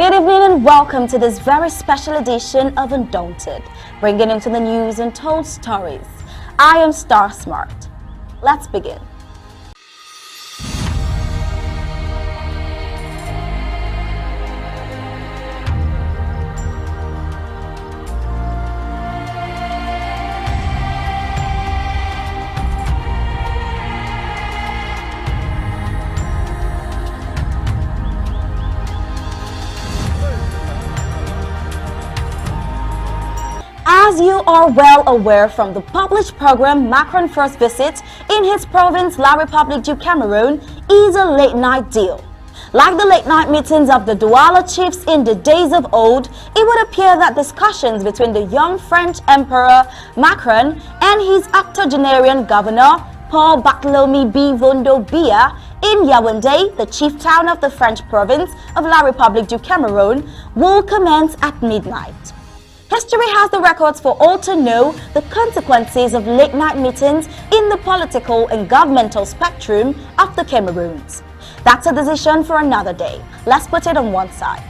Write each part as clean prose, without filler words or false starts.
Good evening and welcome to this very special edition of Undaunted, bringing into the news and told stories. I am Star Smart. Let's begin. As you are well aware from the published program, Macron's first visit in his province, La République du Cameroon, is a late-night deal. Like the late-night meetings of the Douala chiefs in the days of old, it would appear that discussions between the young French Emperor Macron and his octogenarian governor, Paul Barthélemy Bivondo Biya, in Yaoundé, the chief town of the French province of La République du Cameroon, will commence at midnight. History has the records for all to know the consequences of late-night meetings in the political and governmental spectrum of the Cameroons. That's a decision for another day. Let's put it on one side.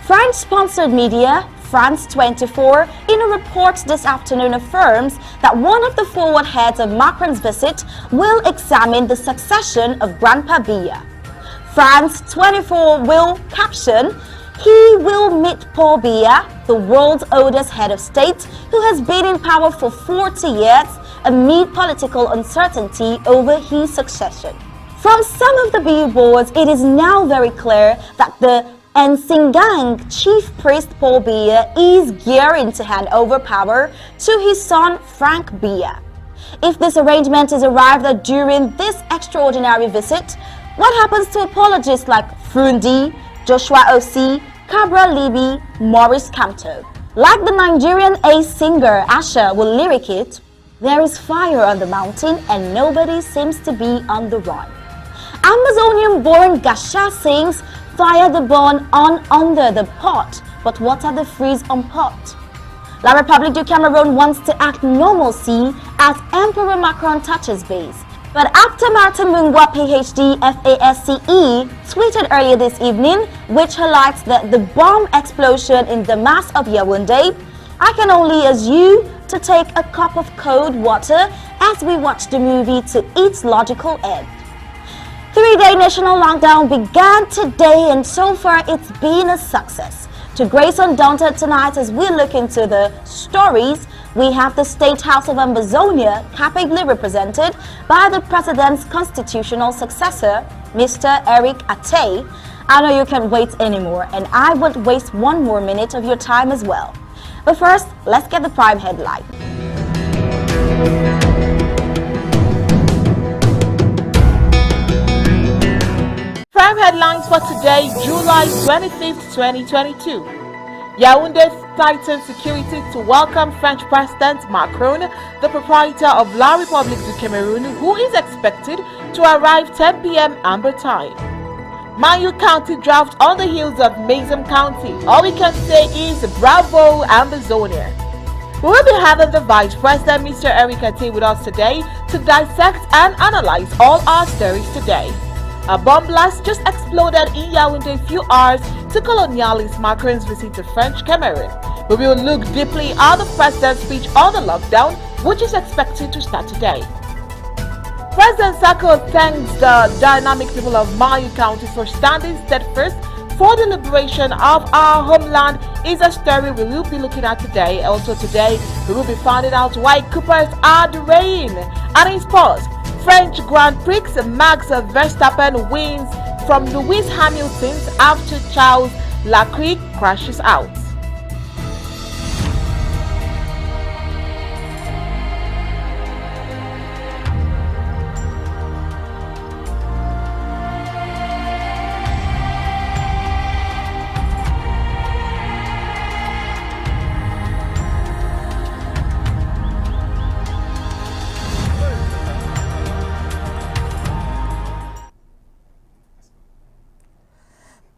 French-sponsored media, France 24, in a report this afternoon affirms that one of the forward heads of Macron's visit will examine the succession of Grandpa Biya. France 24 will caption, "He will meet Paul Biya, the world's oldest head of state, who has been in power for 40 years amid political uncertainty over his succession." From some of the billboards, it is now very clear that the Nsingang chief priest Paul Biya is gearing to hand over power to his son Frank Biya. If this arrangement is arrived at during this extraordinary visit, what happens to apologists like Frundi, Joshua Osi, Cabra Libby, Maurice Kamto? Like the Nigerian ace singer Asha will lyric it, there is fire on the mountain and nobody seems to be on the run. Amazonian-born Gasha sings, "Fire the burn on under the pot, but water the freeze on pot." La République du Cameroon wants to act normalcy as Emperor Macron touches base. But after Martin Mungwa PhD FASCE tweeted earlier this evening, which highlights the bomb explosion in the mass of Yaoundé, I can only ask you to take a cup of cold water as we watch the movie to its logical end. 3-day national lockdown began today and so far it's been a success. To grace Undaunted tonight as we look into the stories, we have the State House of Amazonia capably represented by the President's constitutional successor, Mr. Eric Attay. I know you can't wait anymore and I won't waste one more minute of your time as well. But first, let's get the prime headline. Prime headlines for today, July 25th, 2022. Yaoundé tightens security to welcome French President Macron, the proprietor of La République du Cameroon, who is expected to arrive 10 p.m. Amba time. Mayo County draft on the heels of Mazam County. All we can say is bravo, Amazonia. We will be having the Vice President, Mr. Eric Attay, with us today to dissect and analyze all our stories today. A bomb blast just exploded in Yaoundé a few hours to colonialist Macron's visit to French Cameroon. We will look deeply at the president's speech on the lockdown, which is expected to start today. President Sako thanks the dynamic people of Mayo County for standing steadfast for the liberation of our homeland is a story we will be looking at today. Also today, we will be finding out why Coopers are derailing. And in sports, French Grand Prix, Max Verstappen wins from Lewis Hamilton after Charles Leclerc crashes out.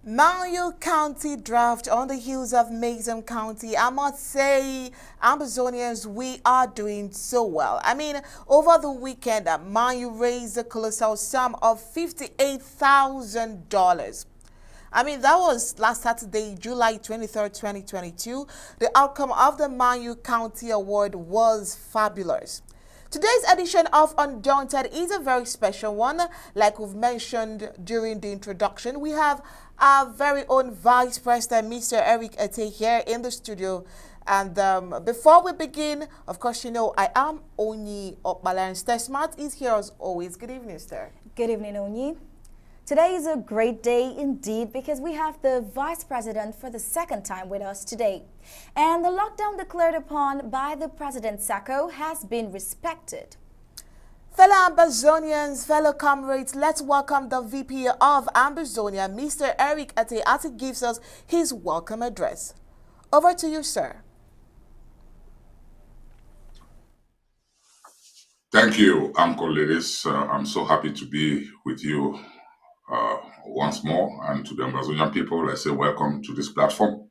Mayo County draft on the heels of Mazam County. I must say, Amazonians, we are doing so well. I mean, over the weekend, Mayo raised a colossal sum of $58,000. I mean, that was last Saturday, July 23rd, 2022. The outcome of the Manu County Award was fabulous. Today's edition of Undaunted is a very special one. Like we've mentioned during the introduction, we have our very own Vice President, Mr. Eric Attay, here in the studio. And before we begin, of course, you know, I am Onyi Okbala, and Sir Smart is here as always. Good evening, sir. Good evening, Onyi. Today is a great day indeed because we have the Vice President for the second time with us today. And the lockdown declared upon by the President Sako has been respected. Fellow Ambazonians, fellow comrades, let's welcome the VP of Ambazonia, Mr. Eric Attay, as he gives us his welcome address. Over to you, sir. Thank you, Uncle Ladies. I'm so happy to be with you once more, and to the Amazonian people, I say welcome to this platform.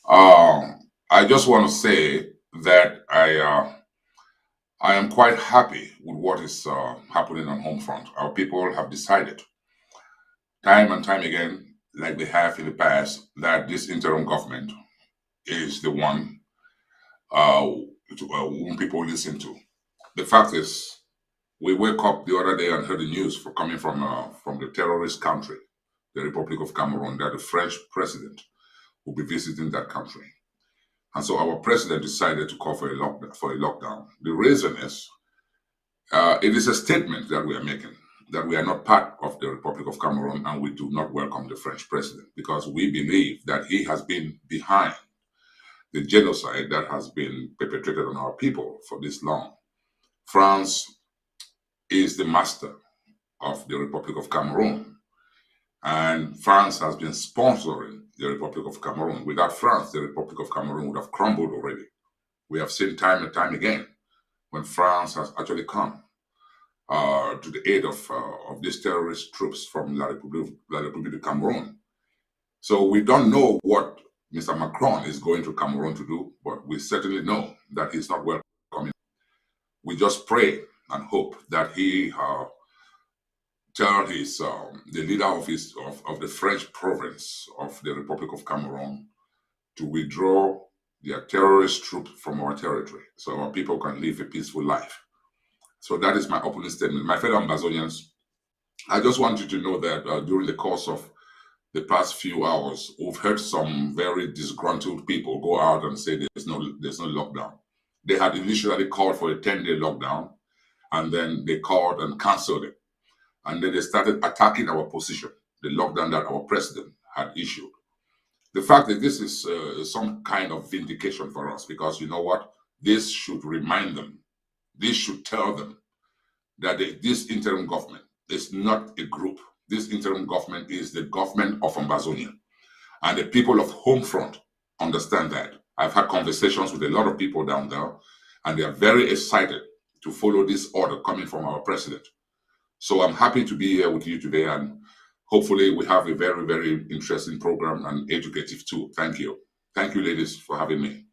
I just want to say that I am quite happy with what is happening on home front. Our people have decided time and time again, like they have in the past, that this interim government is the one whom people listen to. The fact is, we woke up the other day and heard the news coming from the terrorist country, the Republic of Cameroon, that the French president will be visiting that country. And so our president decided to call for a lockdown. The reason is, it is a statement that we are making, that we are not part of the Republic of Cameroon and we do not welcome the French president, because we believe that he has been behind the genocide that has been perpetrated on our people for this long. France is the master of the Republic of Cameroon, and France has been sponsoring the Republic of Cameroon. Without France, the Republic of Cameroon would have crumbled already. We have seen time and time again when France has actually come to the aid of these terrorist troops from La République de Cameroon. So we don't know what Mr. Macron is going to Cameroon to do, but we certainly know that he's not welcoming. We just pray and hope that he tell his the leader of the French province of the Republic of Cameroon to withdraw their terrorist troops from our territory, so our people can live a peaceful life. So that is my opening statement. My fellow Ambazonians, I just want you to know that during the course of the past few hours, we've heard some very disgruntled people go out and say there's no lockdown. They had initially called for a 10-day lockdown, and then they called and canceled it. And then they started attacking our position, the lockdown that our president had issued. The fact that this is some kind of vindication for us, because you know what? This should remind them, this should tell them that this interim government is not a group. This interim government is the government of Ambazonia. And the people of Homefront understand that. I've had conversations with a lot of people down there, and they are very excited to follow this order coming from our president. So I'm happy to be here with you today, and hopefully we have a very, very interesting program and educative too. Thank you. Thank you, ladies, for having me.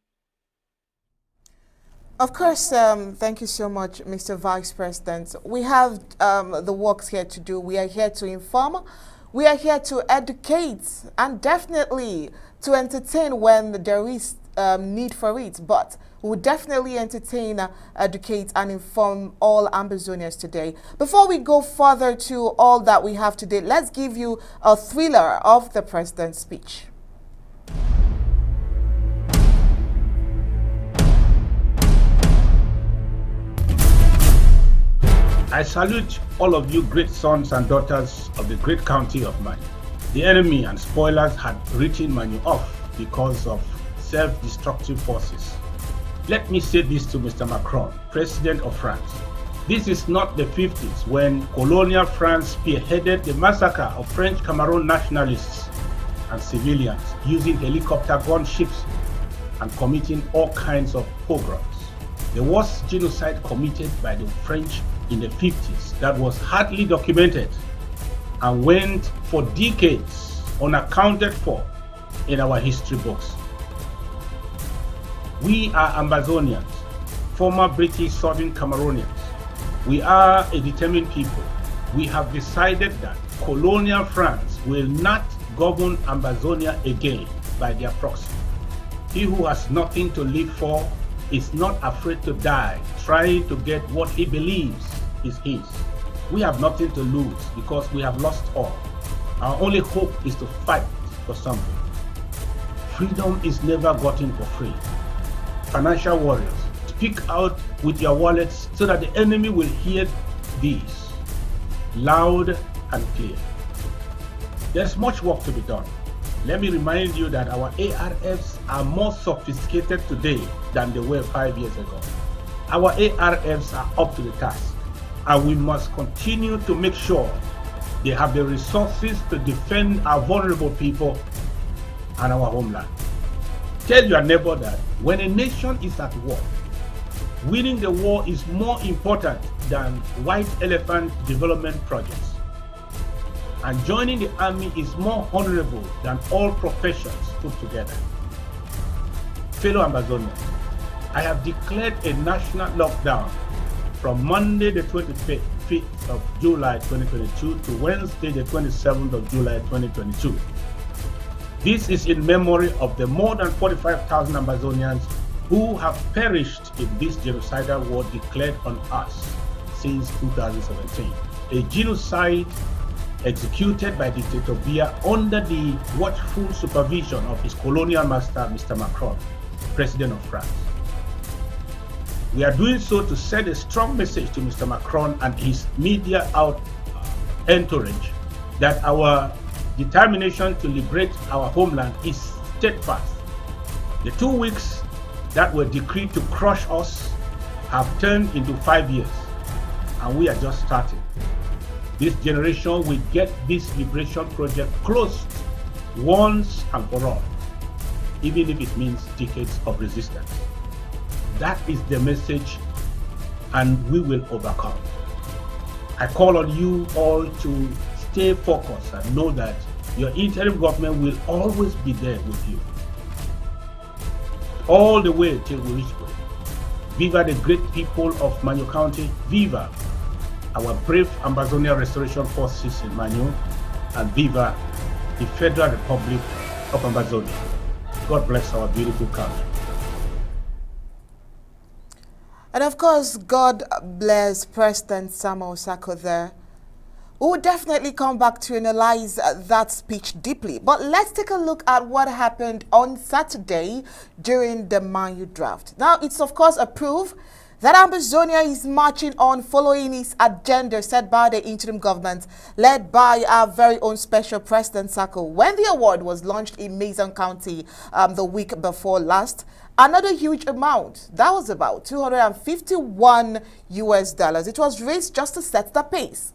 Of course, thank you so much, Mr. Vice President. We have the works here to do. We are here to inform. We are here to educate, and definitely to entertain when there is need for it. But we will definitely entertain, educate, and inform all Ambazonians today. Before we go further to all that we have today, let's give you a thriller of the President's speech. I salute all of you great sons and daughters of the great county of Manu. The enemy and spoilers had written Manu off because of self-destructive forces. Let me say this to Mr. Macron, President of France. This is not the 50s when colonial France spearheaded the massacre of French Cameroon nationalists and civilians using helicopter gunships and committing all kinds of pogroms. The worst genocide committed by the French in the 50s that was hardly documented and went for decades unaccounted for in our history books. We are Ambazonians, former British Southern Cameroonians. We are a determined people. We have decided that colonial France will not govern Ambazonia again by their proxy. He who has nothing to live for is not afraid to die, trying to get what he believes is his. We have nothing to lose because we have lost all. Our only hope is to fight for something. Freedom is never gotten for free. Financial warriors, speak out with your wallets so that the enemy will hear these loud and clear. There's much work to be done. Let me remind you that our ARFs are more sophisticated today than they were 5 years ago. Our ARFs are up to the task, and we must continue to make sure they have the resources to defend our vulnerable people and our homeland. Tell your neighbor that when a nation is at war, winning the war is more important than white elephant development projects. And joining the army is more honorable than all professions put together. Fellow Ambazonians, I have declared a national lockdown from Monday the 25th of July 2022 to Wednesday the 27th of July 2022. This is in memory of the more than 45,000 Ambazonians who have perished in this genocidal war declared on us since 2017. A genocide executed by Dictator Biya under the watchful supervision of his colonial master, Mr. Macron, President of France. We are doing so to send a strong message to Mr. Macron and his media entourage that our determination to liberate our homeland is steadfast. The 2 weeks that were decreed to crush us have turned into 5 years, and we are just starting. This generation will get this liberation project closed once and for all, even if it means decades of resistance. That is the message, and we will overcome. I call on you all to stay focused and know that your interim government will always be there with you, all the way till we reach goal. Viva the great people of Manyu County, viva our brave Ambazonia Restoration Forces in Manyu, and viva the Federal Republic of Ambazonia. God bless our beautiful country. And of course, God bless President Samuel Sako there. We will definitely come back to analyze that speech deeply. But let's take a look at what happened on Saturday during the Manyu draft. Now, it's of course a proof that Ambazonia is marching on following its agenda set by the interim government led by our very own special President Sako. When the award was launched in Mason County the week before last, another huge amount, that was about $251 US. It was raised just to set the pace.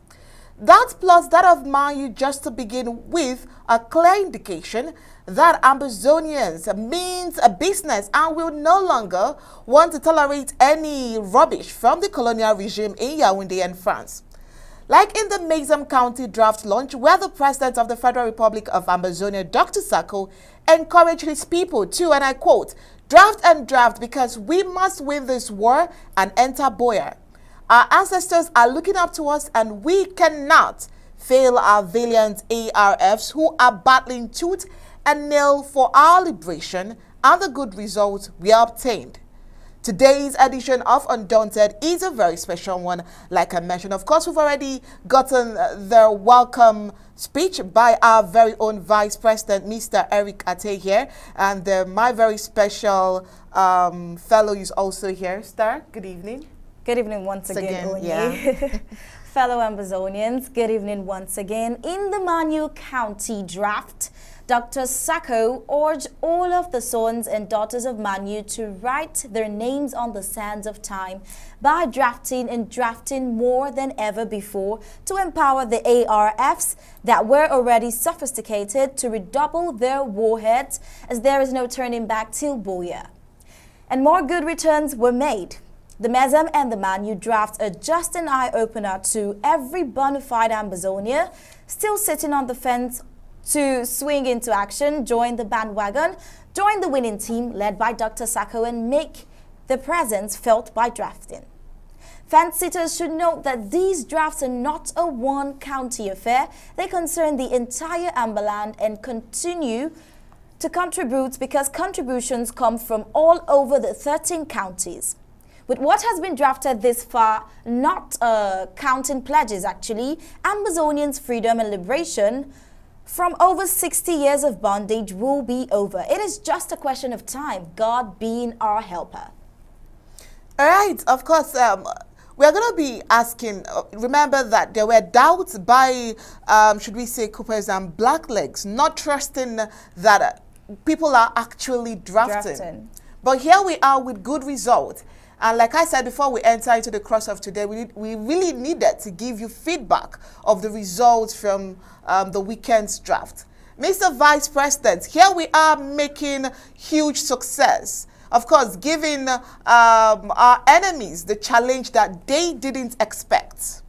That plus that of Manyu, just to begin with, a clear indication that Ambazonians means a business and will no longer want to tolerate any rubbish from the colonial regime in Yaoundé and France. Like in the Mason County draft launch, where the President of the Federal Republic of Ambazonia, Dr. Sako, encouraged his people to, and I quote, draft and draft because we must win this war and enter Boya. Our ancestors are looking up to us and we cannot fail our valiant ARFs who are battling tooth and nail for our liberation and the good results we obtained. Today's edition of Undaunted is a very special one, like I mentioned. Of course, we've already gotten the welcome speech by our very own Vice President, Mr. Eric Attay here, and my very special fellow is also here. Star, good evening. Good evening once again, yeah. Fellow Ambazonians, good evening once again. In the Manyu County draft, Dr. Sako urged all of the sons and daughters of Manyu to write their names on the sands of time by drafting and drafting more than ever before to empower the ARFs that were already sophisticated to redouble their warheads, as there is no turning back till Boya. And more good returns were made. The Mesem and the Manyu drafts are just an eye-opener to every bona fide Ambazonia still sitting on the fence to swing into action, join the bandwagon, join the winning team led by Dr. Sako and make their presence felt by drafting. Fence-sitters should note that these drafts are not a one-county affair. They concern the entire Amba land and continue to contribute because contributions come from all over the 13 counties. With what has been drafted this far, not counting pledges actually, Ambazonians' freedom and liberation from over 60 years of bondage will be over. It is just a question of time, God being our helper. All right, of course, we're going to be asking, remember that there were doubts by, should we say, Coopers and Blacklegs, not trusting that people are actually drafting. But here we are with good results. And like I said before we enter into the cross of today, we really needed to give you feedback of the results from the weekend's draft. Mr. Vice President, here we are making huge success. Of course, giving our enemies the challenge that they didn't expect.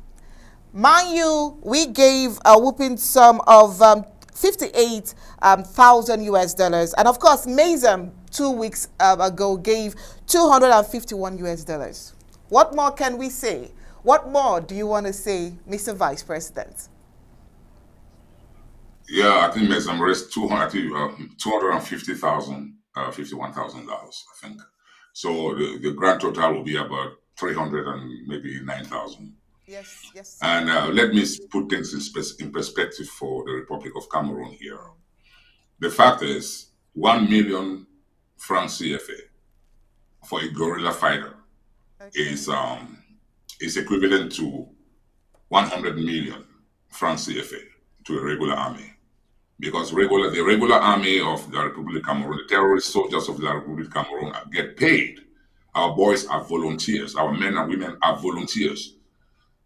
Mind you, we gave a whooping sum of 58,000 US dollars. And of course, Mazem 2 weeks ago gave 251 US dollars. What more can we say? What more do you want to say, Mr. Vice President? Yeah, I think Mazem raised 250,000. $51,000, I think. So the grand total will be about 300 and maybe 9,000. Yes, yes. And let me put things in perspective for the Republic of Cameroon here. The fact is, 1 million francs CFA for a guerrilla fighter is equivalent to 100 million francs CFA to a regular army. Because the regular army of the Republic of Cameroon, the terrorist soldiers of the Republic of Cameroon get paid. Our boys are volunteers. Our men and women are volunteers.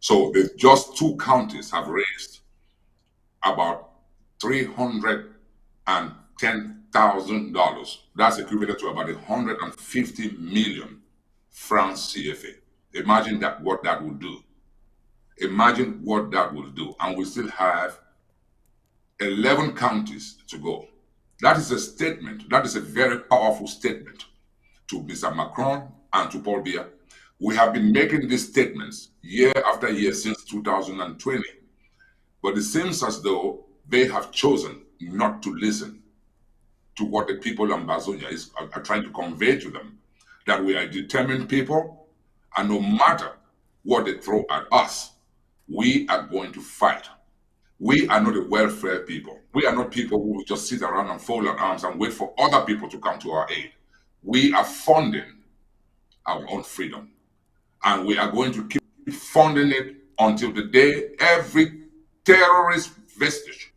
So just 2 counties have raised about $310,000. That's equivalent to about 150 million francs CFA. Imagine what that would do. Imagine what that will do. And we still have 11 counties to go. That is a statement. That is a very powerful statement to Mr. Macron and to Paul Biya. We have been making these statements year after year since 2020. But it seems as though they have chosen not to listen to what the people of Ambazonia are trying to convey to them. That we are determined people, and no matter what they throw at us, we are going to fight. We are not a welfare people. We are not people who will just sit around and fold our arms and wait for other people to come to our aid. We are funding our own freedom. And we are going to keep funding it until the day every terrorist vestige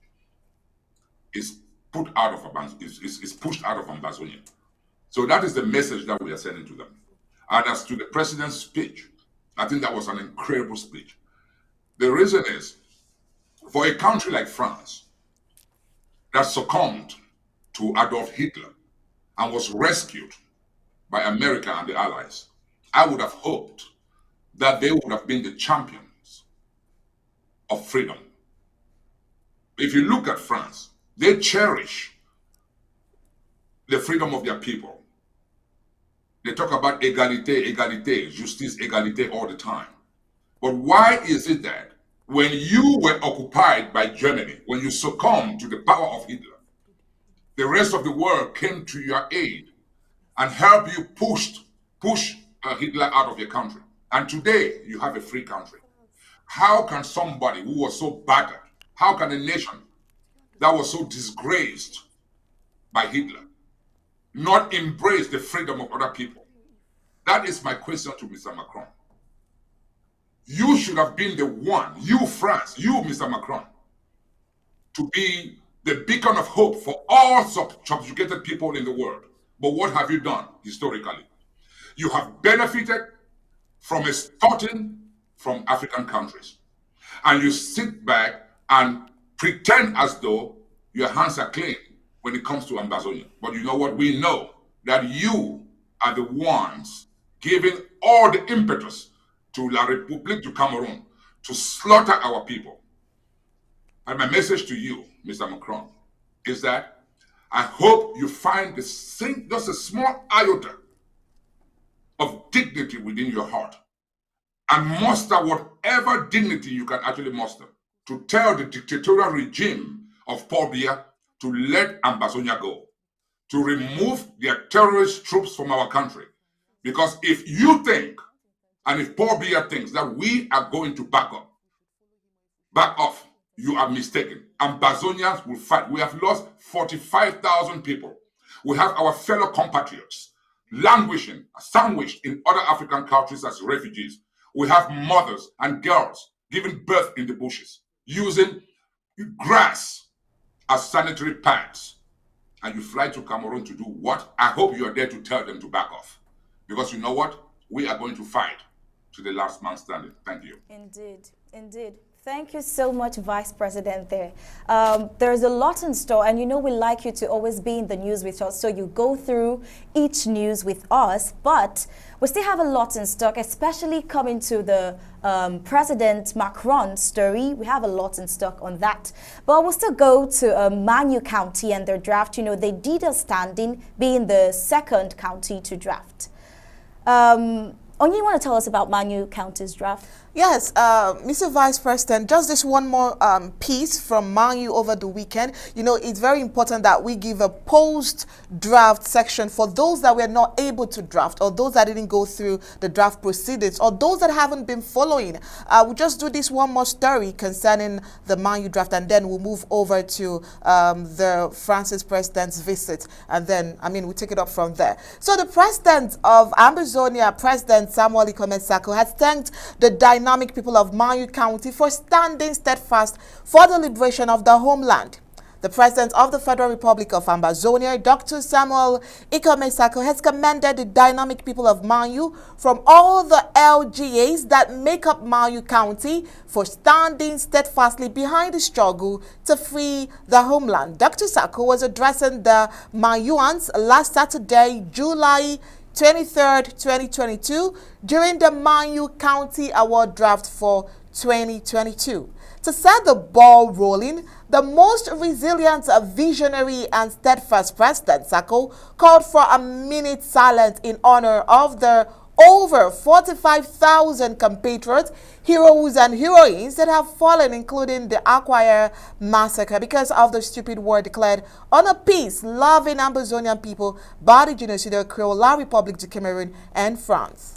is put out of is pushed out of Ambazonia. So that is the message that we are sending to them. And as to the president's speech, I think that was an incredible speech. The reason is, for a country like France that succumbed to Adolf Hitler and was rescued by America and the Allies, I would have hoped that they would have been the champions of freedom. If you look at France, they cherish the freedom of their people. They talk about égalité, égalité, justice, égalité all the time. But why is it that when you were occupied by Germany, when you succumbed to the power of Hitler, the rest of the world came to your aid and helped you push Hitler out of your country? And today, you have a free country. How can somebody who was so battered, how can a nation that was so disgraced by Hitler not embrace the freedom of other people? That is my question to Mr. Macron. You should have been the one, you France, you Mr. Macron, to be the beacon of hope for all subjugated people in the world. But what have you done historically? You have benefited from extorting from African countries. And you sit back and pretend as though your hands are clean when it comes to Ambazonia. But you know what? We know that you are the ones giving all the impetus to La République du Cameroon to slaughter our people. And my message to you, Mr. Macron, is that I hope you find just a small iota of dignity within your heart and muster whatever dignity you can actually muster to tell the dictatorial regime of Paul Biya to let Ambazonia go, to remove their terrorist troops from our country. Because if you think, and if Paul Biya thinks that we are going to back off, you are mistaken. Ambazonians will fight. We have lost 45,000 people. We have our fellow compatriots languishing, sandwiched in other African countries as refugees. We have mothers and girls giving birth in the bushes, using grass as sanitary pads. And you fly to Cameroon to do what? I hope you are there to tell them to back off. Because you know what? We are going to fight to the last man standing. Thank you. Indeed, indeed. Thank you so much, Vice President there. There's a lot in store, and you know we like you to always be in the news with us, so you go through each news with us, but we still have a lot in stock, especially coming to the President Macron story. We have a lot in stock on that. But we'll still go to Manu County and their draft. You know, they did a standing, being the second county to draft. Onye, you want to tell us about Manu County's draft? Yes, Mr. Vice President, just this one more piece from Manu over the weekend. You know, it's very important that we give a post-draft section for those that were not able to draft, or those that didn't go through the draft proceedings, or those that haven't been following. We'll just do this one more story concerning the Manu draft, and then we'll move over to the Francis President's visit, and then, we'll take it up from there. So the President of Ambazonia, President Samuel Ikome Sako, has thanked the dynamic people of Manu County for standing steadfast for the liberation of the homeland. The President of the Federal Republic of Ambazonia, Dr. Samuel Ikome Sako, has commended the dynamic people of Manu from all the LGAs that make up Manu County for standing steadfastly behind the struggle to free the homeland. Dr. Sako was addressing the Manuans last Saturday, July 23rd, 2022, during the Manu County Award Draft for 2022. To set the ball rolling, the most resilient, visionary, and steadfast President Sako called for a minute silence in honor of the over 45,000 compatriots, heroes and heroines that have fallen, including the Acquire massacre, because of the stupid war declared on a peace-loving Ambazonian people by the genocidal Creole Republic du Cameroon and France.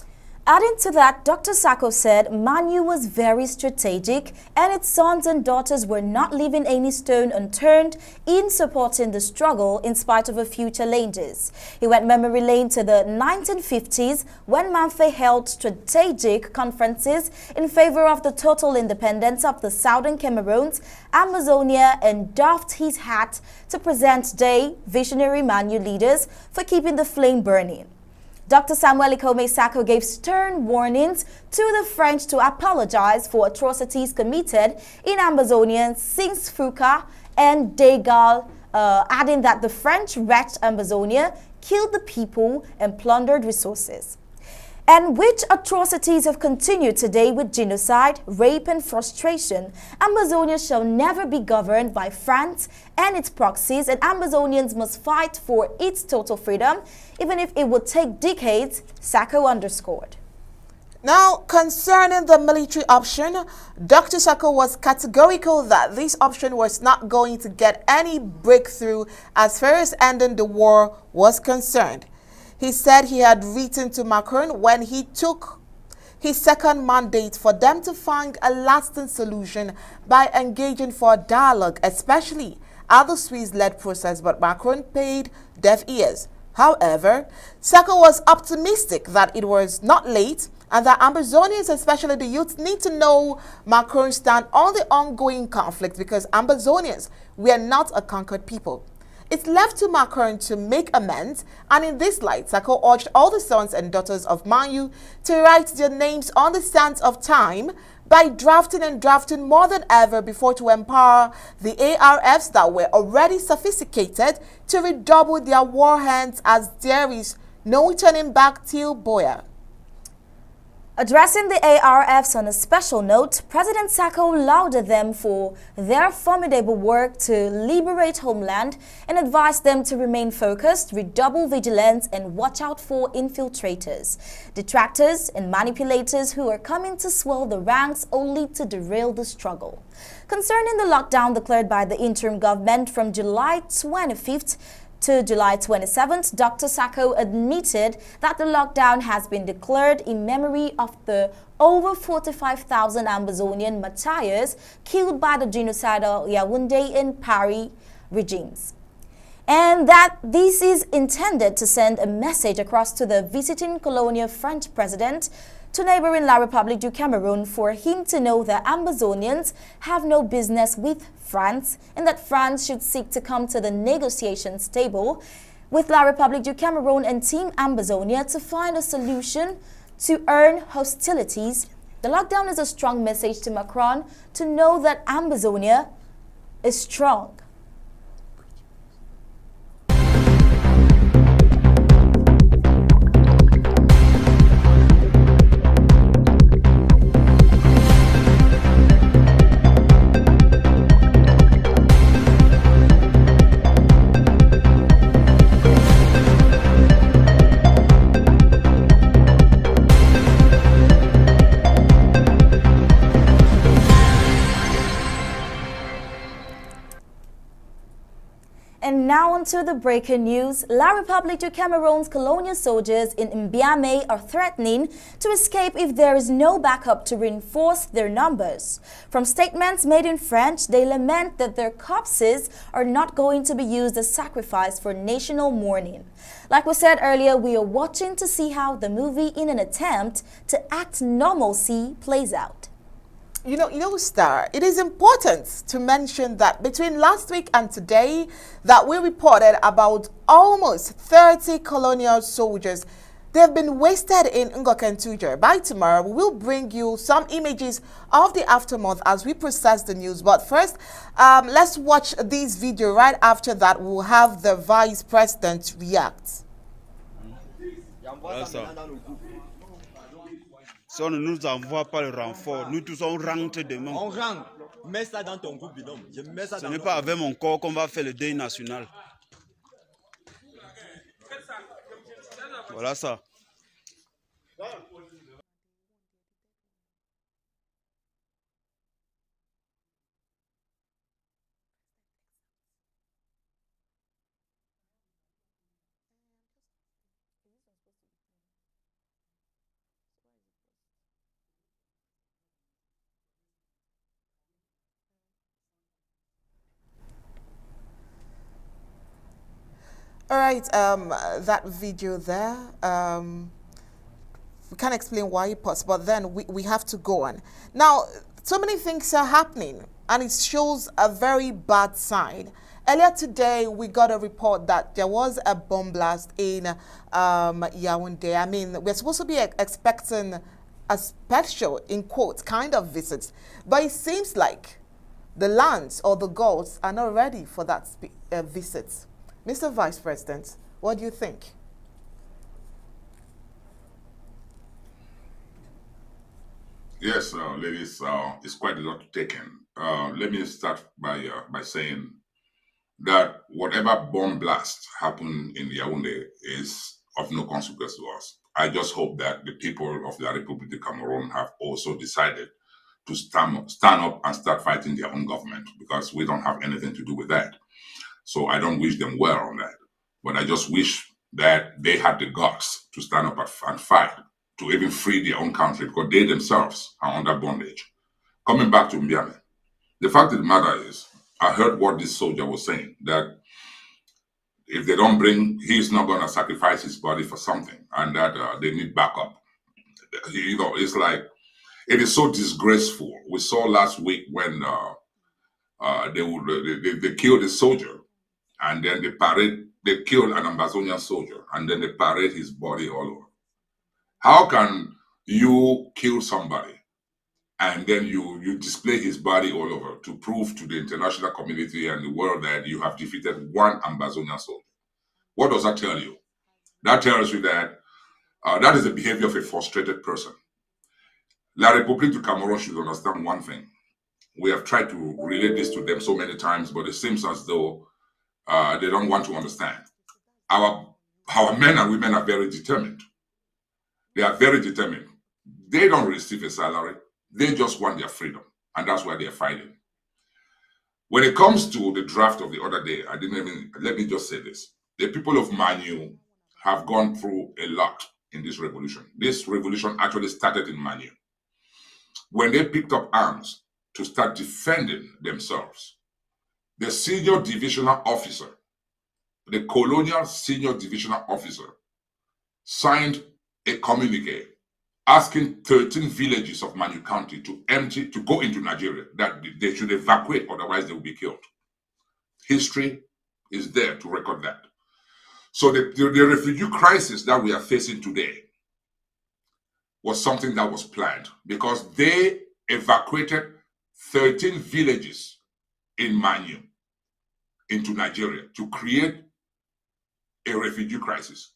Adding to that, Dr. Sako said Manu was very strategic and its sons and daughters were not leaving any stone unturned in supporting the struggle in spite of a few challenges. He went memory lane to the 1950s when Manfe held strategic conferences in favor of the total independence of the Southern Cameroons, Amazonia, and doffed his hat to present-day visionary Manu leaders for keeping the flame burning. Dr. Samuel Ikome Sako gave stern warnings to the French to apologize for atrocities committed in Amazonia since Foucault and De Gaulle, adding that the French wrecked Amazonia, killed the people, and plundered resources. And which atrocities have continued today with genocide, rape, and frustration. Amazonia shall never be governed by France and its proxies, and Amazonians must fight for its total freedom, even if it would take decades, Sako underscored. Now, concerning the military option, Dr. Sako was categorical that this option was not going to get any breakthrough as far as ending the war was concerned. He said he had written to Macron when he took his second mandate for them to find a lasting solution by engaging for dialogue, especially at the Swiss-led process, but Macron paid deaf ears. However, Sako was optimistic that it was not late and that Ambazonians, especially the youth, need to know Macron's stand on the ongoing conflict because Ambazonians, we are not a conquered people. It's left to Macron to make amends, and in this light, Sako urged all the sons and daughters of Manu to write their names on the sands of time by drafting and drafting more than ever before to empower the ARFs that were already sophisticated to redouble their war hands as there is no turning back till Boya. Addressing the ARFs on a special note, President Sako lauded them for their formidable work to liberate homeland and advised them to remain focused, redouble vigilance, and watch out for infiltrators, detractors, and manipulators who are coming to swell the ranks only to derail the struggle. Concerning the lockdown declared by the interim government from July 25th to July 27th, Dr. Sako admitted that the lockdown has been declared in memory of the over 45,000 Ambazonian martyrs killed by the genocidal Yaoundé and Paris regimes, and that this is intended to send a message across to the visiting colonial French president to neighboring La République du Cameroon for him to know that Ambazonians have no business with France and that France should seek to come to the negotiations table with La République du Cameroon and Team Ambazonia to find a solution to earn hostilities. The lockdown is a strong message to Macron to know that Ambazonia is strong. And now on to the breaking news. La République du Cameroon's colonial soldiers in Mbiame are threatening to escape if there is no backup to reinforce their numbers. From statements made in French, they lament that their corpses are not going to be used as sacrifice for national mourning. Like we said earlier, we are watching to see how the movie in an attempt to act normalcy plays out. You know, Star, it is important to mention that between last week and today that we reported about almost 30 colonial soldiers. They have been wasted in Ngokentuje. By tomorrow, we will bring you some images of the aftermath as we process the news. But first, let's watch this video. Right after that, we'll have the Vice President react. Si on ne nous envoie pas le renfort, nous tous on rentre demain. On rentre. Mets ça dans ton groupe binôme. Je mets ça Ce dans n'est pas avec mon corps qu'on va faire le deuil national. Voilà ça. All right, that video there, we can't explain why it paused, but then we have to go on. Now, so many things are happening, and it shows a very bad side. Earlier today, we got a report that there was a bomb blast in Yaoundé. I mean, we're supposed to be expecting a special, in quotes, kind of visit, but it seems like the lands or the gods are not ready for that visit. Mr. Vice President, what do you think? Yes, ladies, it's quite a lot to take in. Let me start by saying that whatever bomb blast happened in Yaoundé is of no consequence to us. I just hope that the people of the Republic of Cameroon have also decided to stand up and start fighting their own government, because we don't have anything to do with that. So I don't wish them well on that. But I just wish that they had the guts to stand up and fight to even free their own country, because they themselves are under bondage. Coming back to Mbiame, the fact of the matter is, I heard what this soldier was saying, that if they don't bring, he's not going to sacrifice his body for something, and that they need backup. You know, it's like, it is so disgraceful. We saw last week when they killed a soldier, and then they killed an Ambazonian soldier, and then they parade his body all over. How can you kill somebody and then you display his body all over to prove to the international community and the world that you have defeated one Ambazonian soldier? What does that tell you? That tells you that that is the behavior of a frustrated person. La République du Cameroon should understand one thing. We have tried to relate this to them so many times, but it seems as though they don't want to understand. Our men and women are very determined. They are very determined. They don't receive a salary. They just want their freedom, and that's why they're fighting. When it comes to the draft of the other day, let me just say this. The people of Manu have gone through a lot in this revolution. This revolution actually started in Manu. When they picked up arms to start defending themselves, the senior divisional officer, the colonial senior divisional officer, signed a communique asking 13 villages of Manu County to go into Nigeria, that they should evacuate, otherwise they will be killed. History is there to record that. So the refugee crisis that we are facing today was something that was planned, because they evacuated 13 villages in Manu into Nigeria to create a refugee crisis.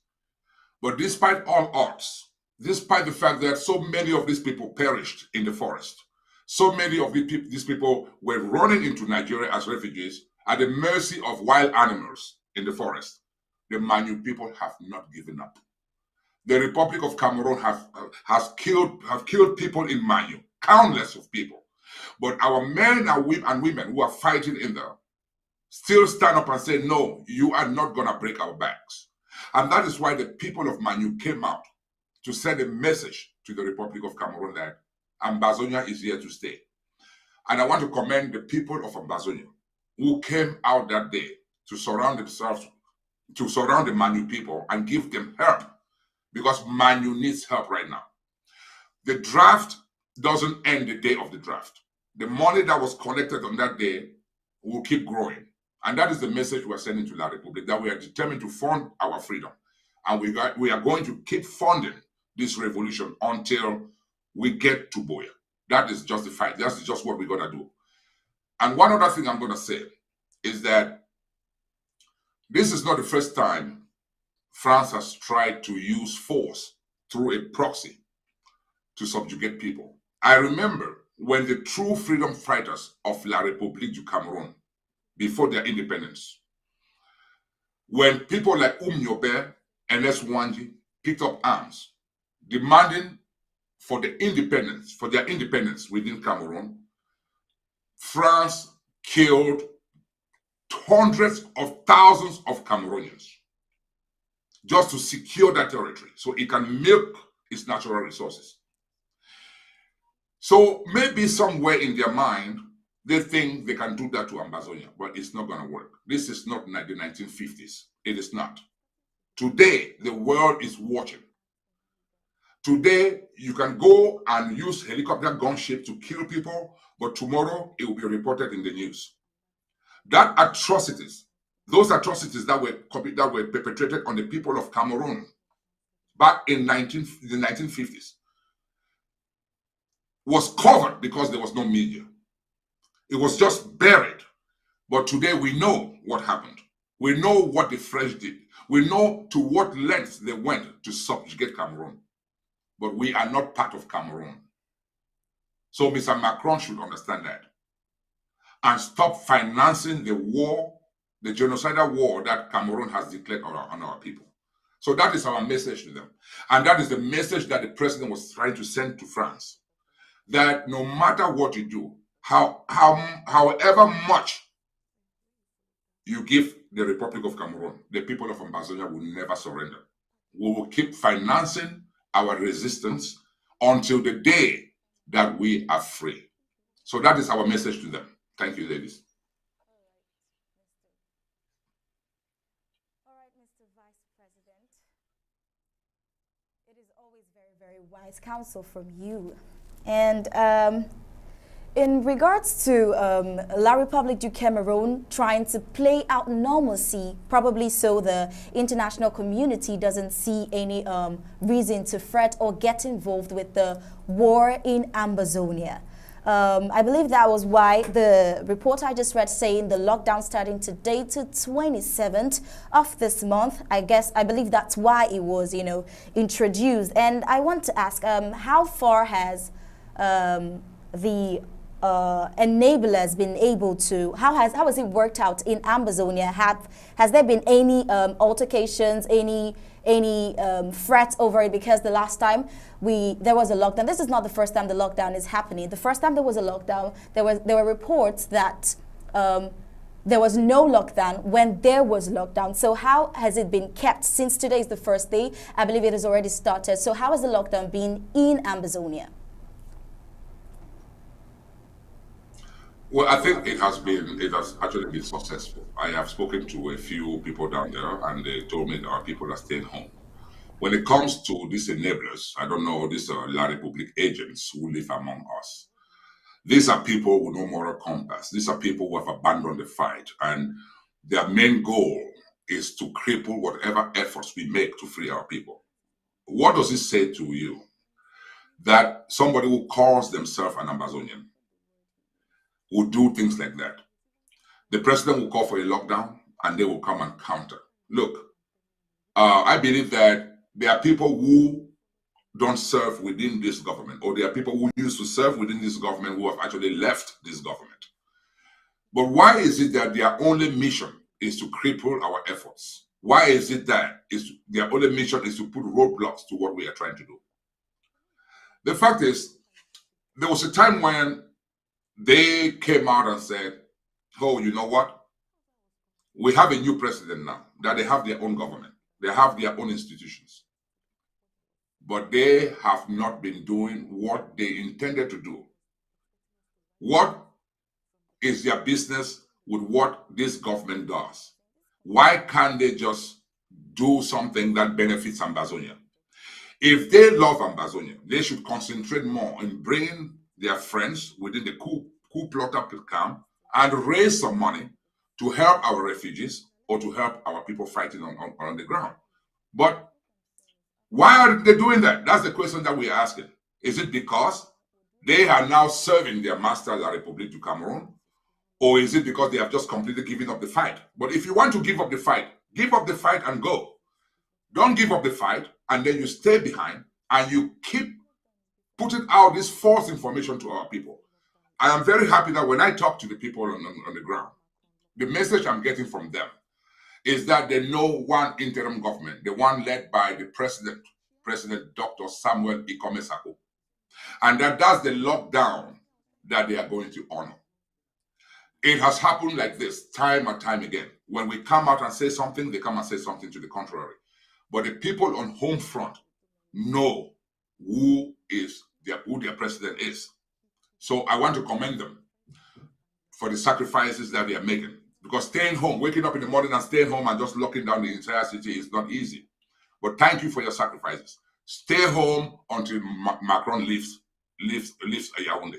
But despite all odds, despite the fact that so many of these people perished in the forest, so many of these people were running into Nigeria as refugees at the mercy of wild animals in the forest, the Manu people have not given up. The Republic of Cameroon have killed people in Manu, countless of people. But our men and women who are fighting in there still stand up and say, no, you are not going to break our backs. And that is why the people of Manu came out to send a message to the Republic of Cameroon that Ambazonia is here to stay. And I want to commend the people of Ambazonia who came out that day to surround themselves, to surround the Manu people and give them help, because Manu needs help right now. The draft doesn't end the day of the draft. The money that was collected on that day will keep growing. And that is the message we're sending to La Republic, that we are determined to fund our freedom. And we are going to keep funding this revolution until we get to Boya. That is just the fight. That's just what we're going to do. And one other thing I'm going to say is that this is not the first time France has tried to use force through a proxy to subjugate people. I remember when the true freedom fighters of La République du Cameroun, before their independence, when people like Nyobe and Wanji picked up arms, demanding for their independence within Cameroon, France killed hundreds of thousands of Cameroonians just to secure that territory so it can milk its natural resources. So maybe somewhere in their mind, they think they can do that to Ambazonia, but it's not going to work. This is not the 1950s. It is not. Today, the world is watching. Today, you can go and use helicopter gunship to kill people, but tomorrow it will be reported in the news. That atrocities, those atrocities that were perpetrated on the people of Cameroon back in the 1950s was covered because there was no media. It was just buried. But today we know what happened. We know what the French did. We know to what lengths they went to subjugate Cameroon. But we are not part of Cameroon. So Mr. Macron should understand that and stop financing the war, the genocidal war that Cameroon has declared on our people. So that is our message to them. And that is the message that the president was trying to send to France. That no matter what you do, however much you give the Republic of Cameroon, the people of Ambazonia will never surrender. We will keep financing our resistance until the day that we are free. So that is our message to them. Thank you, ladies. All right, Mr. Vice President. It is always very, very wise counsel from you. And in regards to La République du Cameroun trying to play out normalcy, probably so the international community doesn't see any reason to fret or get involved with the war in Ambazonia. I believe that was why the report I just read saying the lockdown starting today to 27th of this month. I believe that's why it was, introduced. And I want to ask, how far has the enablers been able to, how has it worked out in Ambazonia? Has there been any altercations, any threats over it? Because the last time there was a lockdown, this is not the first time the lockdown is happening. The first time there was a lockdown, there were reports that there was no lockdown when there was lockdown. So how has it been kept since today is the first day? I believe it has already started. So how has the lockdown been in Ambazonia? Well, I think it has actually been successful. I have spoken to a few people down there, and they told me there are people that are staying home. When it comes to these enablers, I don't know, these are La Republic agents who live among us. These are people with no moral compass. These are people who have abandoned the fight, and their main goal is to cripple whatever efforts we make to free our people. What does it say to you? That somebody who calls themselves an Ambazonian will do things like that. The president will call for a lockdown and they will come and counter. Look, I believe that there are people who don't serve within this government, or there are people who used to serve within this government who have actually left this government. But why is it that their only mission is to cripple our efforts? Why is it that their only mission is to put roadblocks to what we are trying to do? The fact is, there was a time when they came out and said, oh, you know what? We have a new president now, that they have their own government. They have their own institutions. But they have not been doing what they intended to do. What is their business with what this government does? Why can't they just do something that benefits Ambazonia? If they love Ambazonia, they should concentrate more in bringing their friends within the coup plotter camp and raise some money to help our refugees or to help our people fighting on the ground. But why are they doing that? That's the question that we are asking. Is it because they are now serving their master, La République du Cameroon? Or is it because they have just completely given up the fight? But if you want to give up the fight and go. Don't give up the fight and then you stay behind and you keep putting out this false information to our people. I am very happy that when I talk to the people on the ground, the message I'm getting from them is that they know one interim government, the one led by the President Dr. Samuel Sako, and that's the lockdown that they are going to honor. It has happened like this time and time again. When we come out and say something, they come and say something to the contrary. But the people on home front know who their president is. So I want to commend them for the sacrifices that they are making. Because staying home, waking up in the morning and staying home and just locking down the entire city is not easy. But thank you for your sacrifices. Stay home until Macron leaves Yaoundé.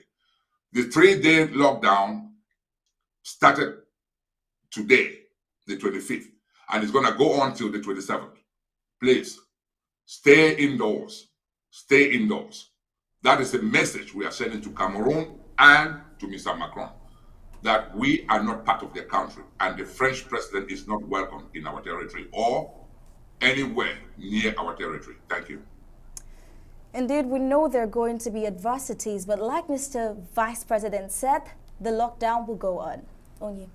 The 3-day lockdown started today, the 25th, and it's going to go on till the 27th. Please, stay indoors. Stay indoors. That is the message we are sending to Cameroon and to Mr. Macron, that we are not part of their country and the French president is not welcome in our territory or anywhere near our territory. Thank you. Indeed, we know there are going to be adversities, but like Mr. Vice President said, the lockdown will go on. On you.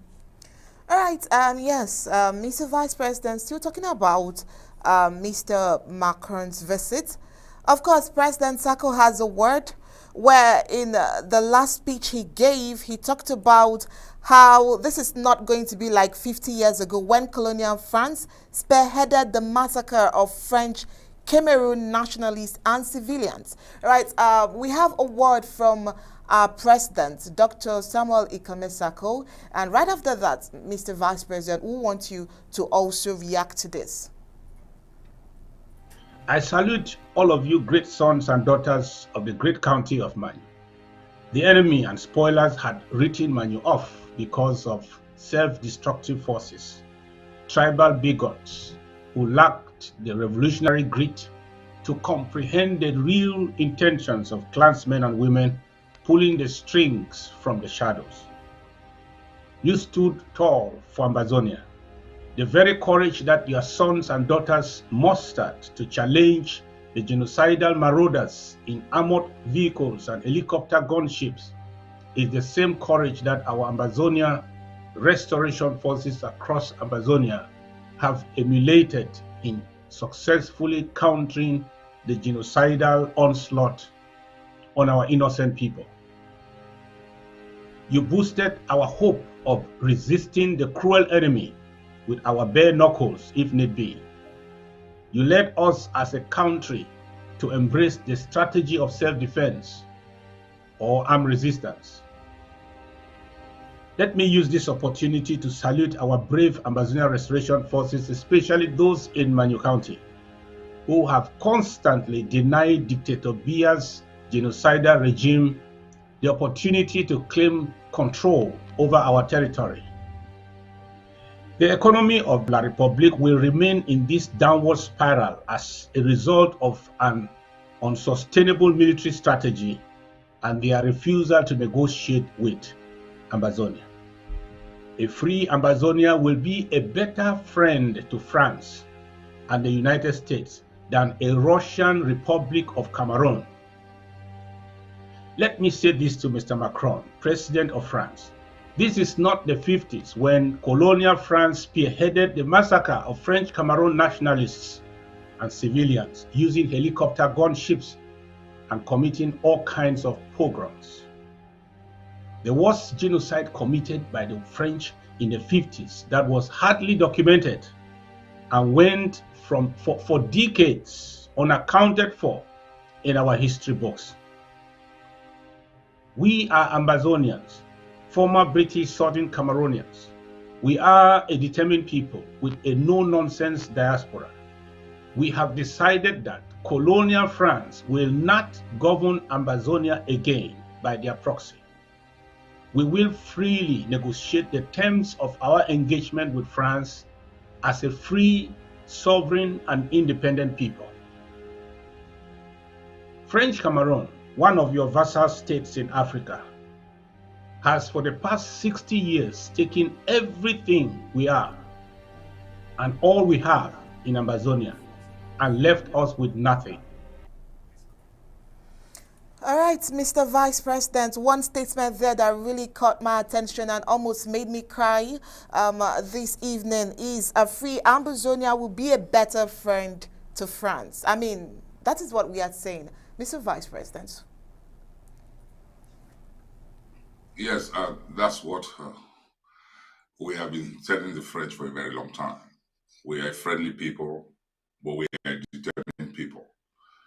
All right, yes, Mr. Vice President, still talking about Mr. Macron's visit. Of course, President Sako has a word where in the last speech he gave, he talked about how this is not going to be like 50 years ago when colonial France spearheaded the massacre of French Cameroon nationalists and civilians. Right, we have a word from our President, Dr. Samuel Sako, and right after that, Mr. Vice President, we want you to also react to this. I salute all of you great sons and daughters of the great county of Mali. The enemy and spoilers had written Mali off because of self-destructive forces, tribal bigots who lacked the revolutionary grit to comprehend the real intentions of clansmen and women pulling the strings from the shadows. You stood tall for Ambazonia, the very courage that your sons and daughters mustered to challenge the genocidal marauders in armored vehicles and helicopter gunships is the same courage that our Ambazonia restoration forces across Ambazonia have emulated in successfully countering the genocidal onslaught on our innocent people. You boosted our hope of resisting the cruel enemy with our bare knuckles if need be. You led us as a country to embrace the strategy of self-defense or armed resistance. Let me use this opportunity to salute our brave Ambazonia Restoration Forces, especially those in Manyu County, who have constantly denied Dictator Biya's genocidal regime the opportunity to claim control over our territory. The economy of La Republic will remain in this downward spiral as a result of an unsustainable military strategy and their refusal to negotiate with Ambazonia. A free Ambazonia will be a better friend to France and the United States than a Russian Republic of Cameroon. Let me say this to Mr. Macron, President of France. This is not the 50s when colonial France spearheaded the massacre of French Cameroon nationalists and civilians using helicopter gunships and committing all kinds of pogroms. The worst genocide committed by the French in the 50s that was hardly documented and went for decades unaccounted for in our history books. We are Ambazonians, former British Southern Cameroonians. We are a determined people with a no-nonsense diaspora. We have decided that colonial France will not govern Ambazonia again by their proxy. We will freely negotiate the terms of our engagement with France as a free, sovereign, and independent people. French Cameroon, one of your vassal states in Africa, has for the past 60 years taken everything we are and all we have in Ambazonia and left us with nothing. All right, Mr. Vice President, one statement there that really caught my attention and almost made me cry this evening is a free Ambazonia will be a better friend to France. I mean, that is what we are saying. Mr. Vice President. Yes, that's what we have been telling the French for a very long time. We are friendly people, but we are determined people.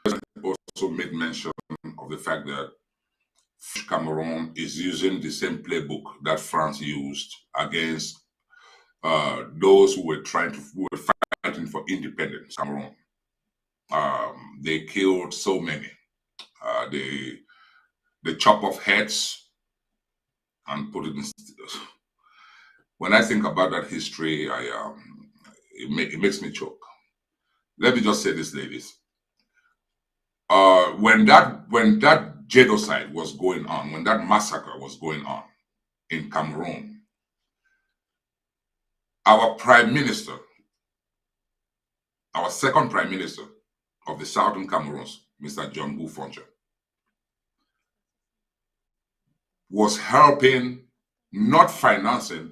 Also made mention of the fact that Cameroon is using the same playbook that France used against those who were fighting for independence. Cameroon, they killed so many. They chop off heads and put it in. When I think about that history, it makes me choke. Let me just say this, ladies. When that genocide was going on, when that massacre was going on in Cameroon, our prime minister, our second prime minister of the Southern Cameroons, Mr. John Bufonja, was helping, not financing,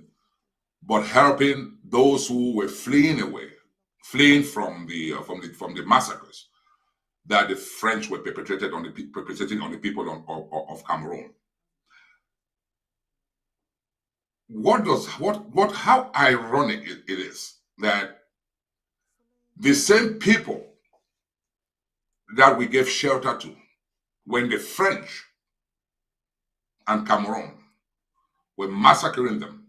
but helping those who were fleeing from the massacres that the French were perpetrating on the people of Cameroon. How ironic it is that the same people that we gave shelter to when the French and Cameroon were massacring them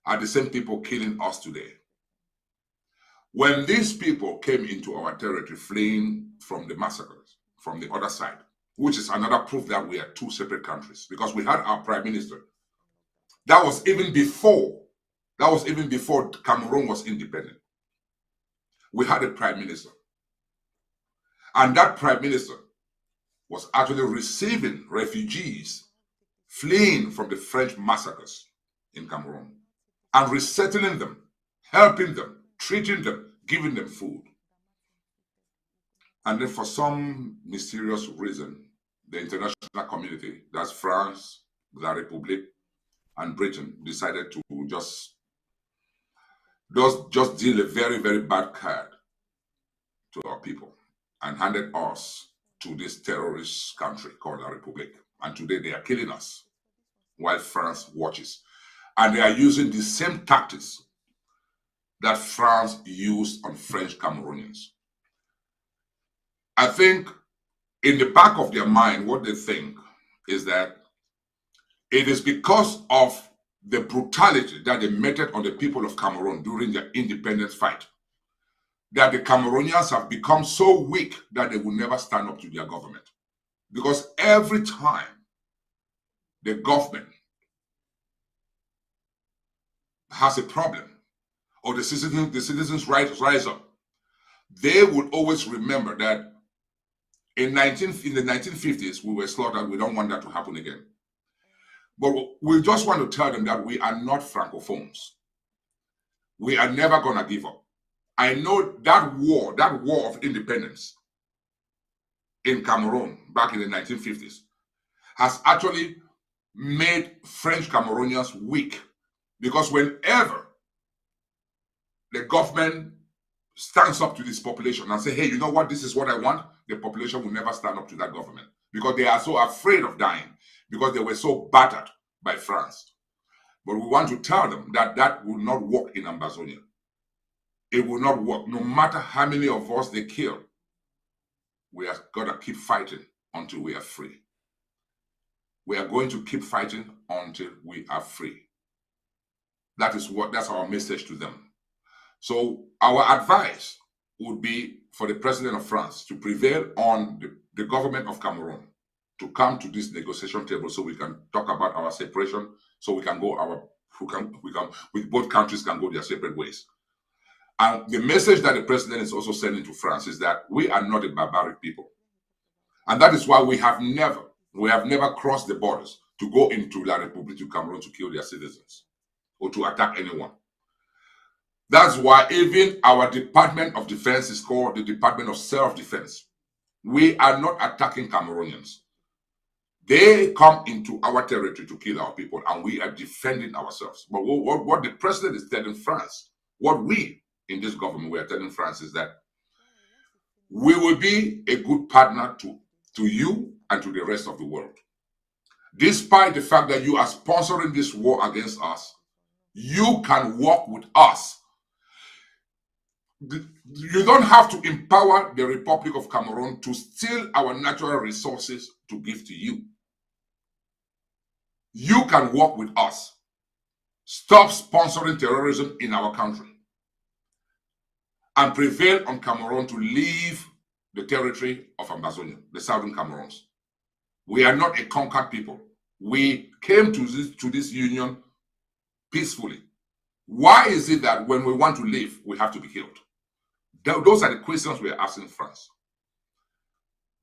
are the same people killing us today. When these people came into our territory fleeing from the massacres from the other side, which is another proof that we are two separate countries, because we had our prime minister. That was even before Cameroon was independent. We had a prime minister. And that prime minister was actually receiving refugees fleeing from the French massacres in Cameroon and resettling them, helping them, treating them, giving them food. And then for some mysterious reason, the international community, that's France, La République, and Britain, decided to just deal a very, very bad card to our people and handed us to this terrorist country called La République. And today they are killing us while France watches. And they are using the same tactics that France used on French Cameroonians. I think in the back of their mind, what they think is that it is because of the brutality that they meted on the people of Cameroon during their independence fight that the Cameroonians have become so weak that they will never stand up to their government. Because every time the government has a problem or the citizens rise up, they would always remember that in the 1950s, we were slaughtered. We don't want that to happen again. But we just want to tell them that we are not Francophones. We are never going to give up. I know that war of independence in Cameroon back in the 1950s has actually made French Cameroonians weak, because whenever the government stands up to this population and say, hey, you know what, this is what I want, the population will never stand up to that government because they are so afraid of dying, because they were so battered by France. But we want to tell them that that will not work in Ambazonia. It will not work. No matter how many of us they kill, we are going to keep fighting until we are free. We are going to keep fighting until we are free. That's our message to them. So our advice would be for the president of France to prevail on the government of Cameroon to come to this negotiation table so we can talk about our separation, so we can go with both countries can go their separate ways. And the message that the president is also sending to France is that we are not a barbaric people. And that is why we have never crossed the borders to go into La République du Cameroon to kill their citizens or to attack anyone. That's why even our Department of Defense is called the Department of Self-Defense. We are not attacking Cameroonians. They come into our territory to kill our people, and we are defending ourselves. But what the president is telling France, what we in this government we are telling France is that we will be a good partner to you and to the rest of the world. Despite the fact that you are sponsoring this war against us, you can work with us. You don't have to empower the Republic of Cameroon to steal our natural resources to give to you. You can work with us. Stop sponsoring terrorism in our country and prevail on Cameroon to leave the territory of Ambazonia, the southern Cameroons. We are not a conquered people. We came to this union peacefully. Why is it that when we want to leave, we have to be killed? Those are the questions we are asking France.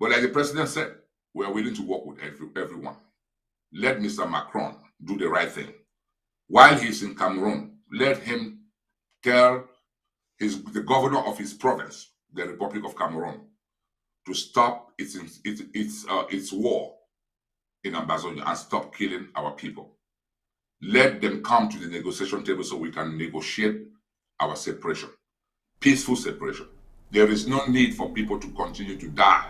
But like the president said, we are willing to work with everyone. Let Mr. Macron do the right thing. While he's in Cameroon, let him tell the governor of his province, the Republic of Cameroon, to stop its war in Ambazonia and stop killing our people. Let them come to the negotiation table so we can negotiate our separation. Peaceful separation. There is no need for people to continue to die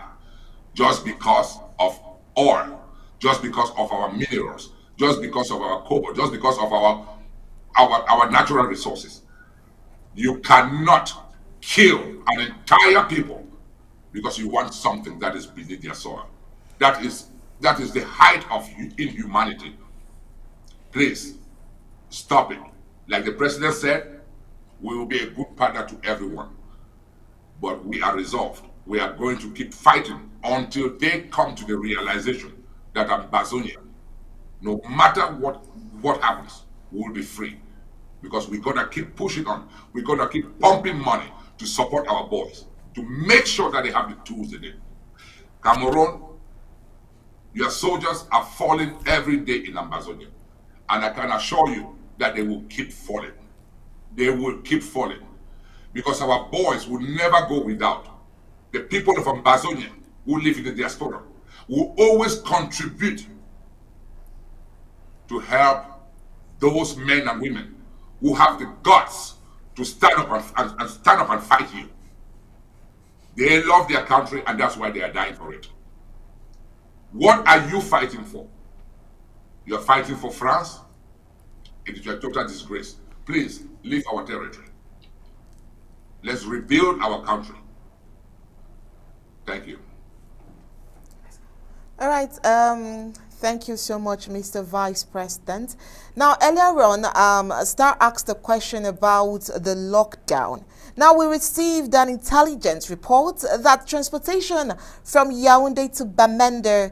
just because of oil, just because of our minerals, just because of our cobalt, just because of our natural resources. You cannot kill an entire people because you want something that is beneath their soil. That is the height of inhumanity. Please stop it. Like the president said, we will be a good partner to everyone. But we are resolved. We are going to keep fighting until they come to the realization that Ambazonia, no matter what happens, we will be free. Because we're going to keep pushing on. We're going to keep pumping money to support our boys, to make sure that they have the tools they need. Cameroon, your soldiers are falling every day in Ambazonia. And I can assure you that they will keep falling. They will keep falling. Because our boys will never go without. the people of Ambazonia who live in the diaspora will always contribute to help those men and women who have the guts to stand up and stand up and fight you. They love their country, and that's why they are dying for it. What are you fighting for? You're fighting for France? It is a total disgrace. Please leave our territory. Let's rebuild our country. Thank you. All right. Thank you so much, Mr. Vice President. Now, earlier on, Star asked a question about the lockdown. Now, we received an intelligence report that transportation from Yaoundé to Bamenda,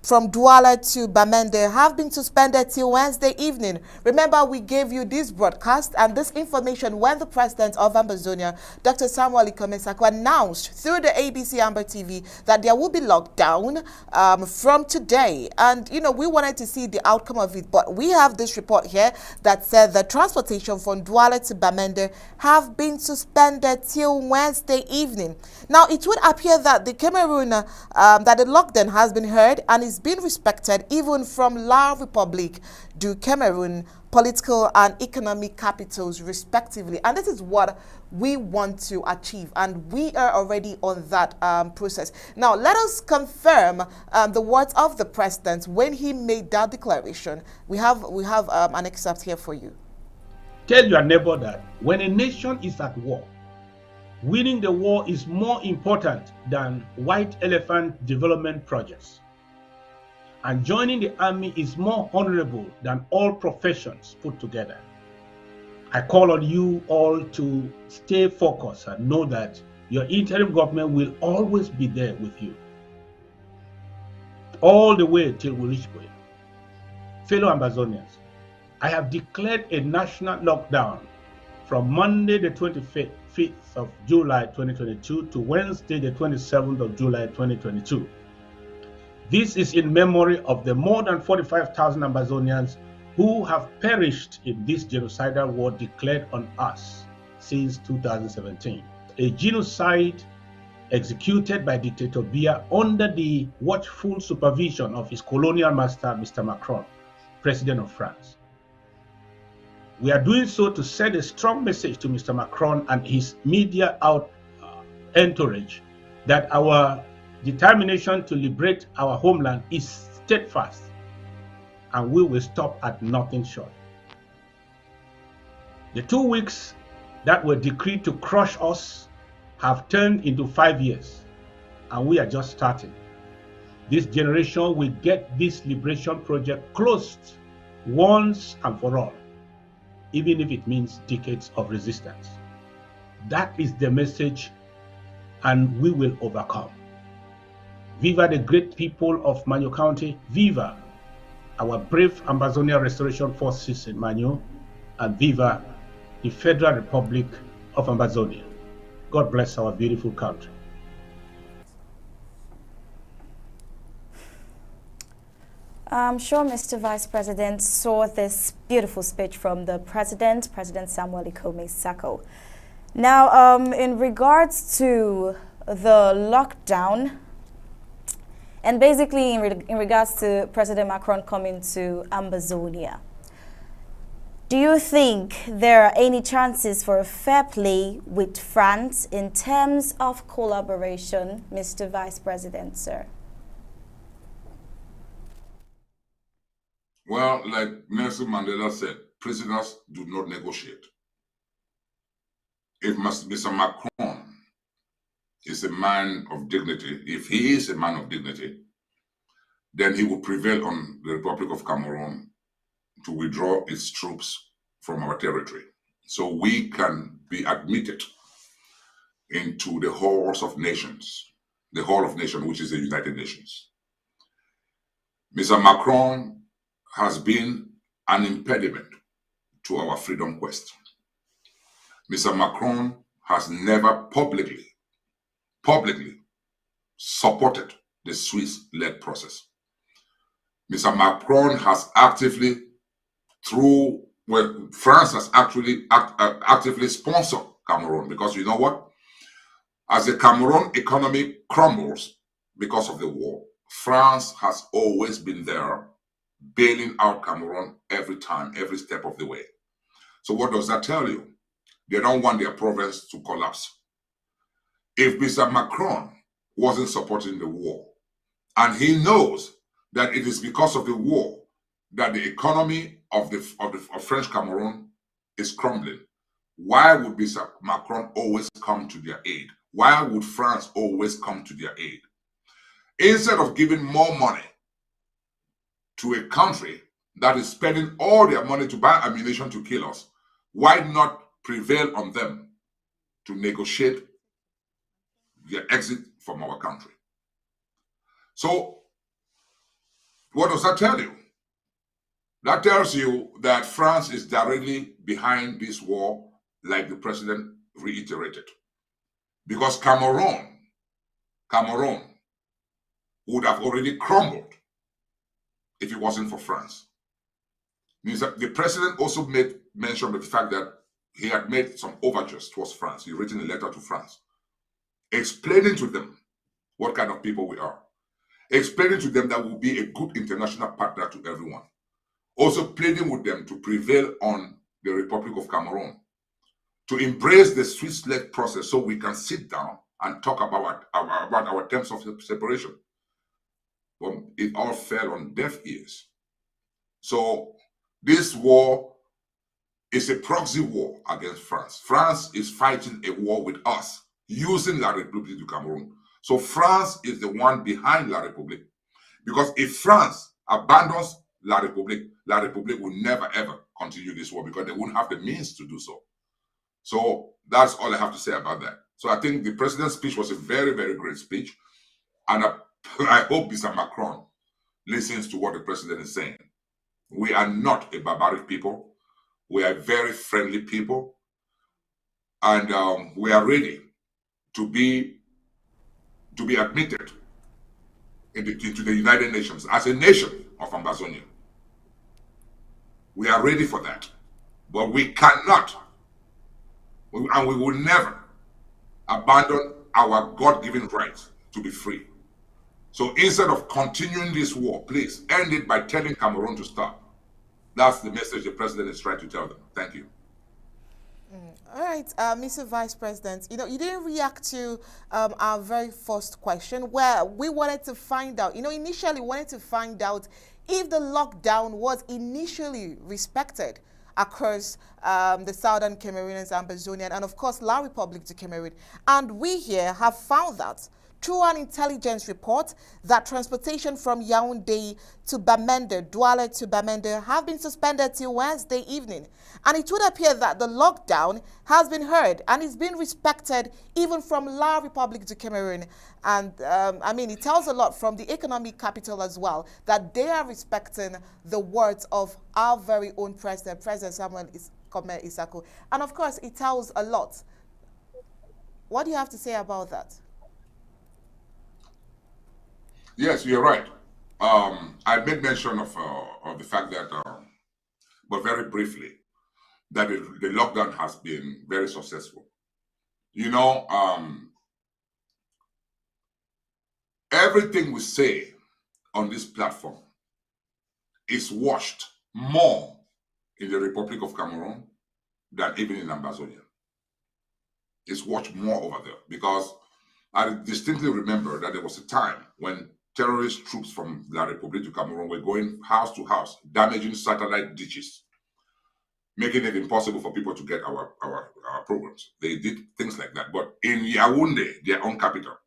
from Douala to Bamenda have been suspended till Wednesday evening. Remember, we gave you this broadcast and this information when the president of Ambazonia, Dr. Samuel Sako, announced through the ABC Amba TV that there will be lockdown from today. And, you know, we wanted to see the outcome of it, but we have this report here that said the transportation from Douala to Bamenda have been suspended till Wednesday evening. Now, it would appear that the Cameroon, that the lockdown has been heard and is being respected even from La Republique du Cameroon, political and economic capitals respectively. And this is what we want to achieve, and we are already on that process. Now, let us confirm the words of the president when he made that declaration. We have an excerpt here for you. Tell your neighbor that when a nation is at war, winning the war is more important than white elephant development projects. And joining the army is more honorable than all professions put together. I call on you all to stay focused and know that your interim government will always be there with you, all the way till we reach Goya. Fellow Ambazonians, I have declared a national lockdown from Monday the 25th of July 2022 to Wednesday the 27th of July 2022. This is in memory of the more than 45,000 Ambazonians who have perished in this genocidal war declared on us since 2017. A genocide executed by Dictator Biya under the watchful supervision of his colonial master, Mr. Macron, President of France. We are doing so to send a strong message to Mr. Macron and his media entourage that our determination to liberate our homeland is steadfast, and we will stop at nothing short. The 2 weeks that were decreed to crush us have turned into 5 years, and we are just starting. This generation will get this liberation project closed once and for all, even if it means decades of resistance. That is the message, and we will overcome. Viva the great people of Manyo County. Viva our brave Ambazonia Restoration Forces in Manyo. And viva the Federal Republic of Ambazonia. God bless our beautiful country. I'm sure Mr. Vice President saw this beautiful speech from the President Samuel Sako. Now, in regards to the lockdown, and basically in regards to President Macron coming to Ambazonia, do you think there are any chances for a fair play with France in terms of collaboration, Mr. Vice President, sir? Well, like Nelson Mandela said, prisoners do not negotiate. If Mr. Macron is a man of dignity, if he is a man of dignity, then he will prevail on the Republic of Cameroon to withdraw its troops from our territory, so we can be admitted into the halls of nations, the Hall of Nations, which is the United Nations. Mr. Macron has been an impediment to our freedom quest. Mr. Macron has never publicly supported the Swiss-led process. Mr. Macron has actively, France has actually actively sponsored Cameroon, because you know what? As the Cameroon economy crumbles because of the war, France has always been there bailing out Cameroon every time, every step of the way. So what does that tell you? They don't want their province to collapse. If Mr. Macron wasn't supporting the war, and he knows that it is because of the war that the economy of French Cameroon is crumbling, why would Mr. Macron always come to their aid? Why would France always come to their aid? Instead of giving more money to a country that is spending all their money to buy ammunition to kill us, why not prevail on them to negotiate their exit from our country? So, what does that tell you? That tells you that France is directly behind this war, like the president reiterated. Because Cameroon would have already crumbled if it wasn't for France. The president also made mention of the fact that he had made some overtures towards France. He written a letter to France, explaining to them what kind of people we are, explaining to them that we'll be a good international partner to everyone, also pleading with them to prevail on the Republic of Cameroon, to embrace the Swiss-led process so we can sit down and talk about our terms of separation. Well, it all fell on deaf ears. So this war is a proxy war against France. France is fighting a war with us using La République du Cameroun. So France is the one behind La République. Because if France abandons La République will never ever continue this war because they wouldn't have the means to do so. So that's all I have to say about that. So I think the president's speech was a very, very great speech. And I hope Mr. Macron listens to what the president is saying. We are not a barbaric people. We are very friendly people. And we are ready to be admitted into the United Nations as a nation of Ambazonia. We are ready for that. But we cannot, and we will never abandon our God-given right to be free. So instead of continuing this war, please end it by telling Cameroon to stop. That's the message the president is trying to tell them. Thank you. All right, Mr. Vice President, you didn't react to our very first question where we wanted to find out, initially wanted to find out if the lockdown was initially respected across the southern Cameroonians, Ambazonian, and of course, La République du Cameroon. And we here have found that through an intelligence report that transportation from Yaoundé to Bamenda, Douala to Bamenda, have been suspended till Wednesday evening. And it would appear that the lockdown has been heard and is being respected even from La République du Cameroon. And it tells a lot from the economic capital as well, that they are respecting the words of our very own president, President Samuel Sako. And of course, it tells a lot. What do you have to say about that? Yes, you're right. I made mention of the fact that, but very briefly, that the lockdown has been very successful. Everything we say on this platform is watched more in the Republic of Cameroon than even in Ambazonia. It's watched more over there because I distinctly remember that there was a time when terrorist troops from La République du Cameroon were going house to house, damaging satellite ditches, making it impossible for people to get our programs. They did things like that. But in Yaoundé, their own capital,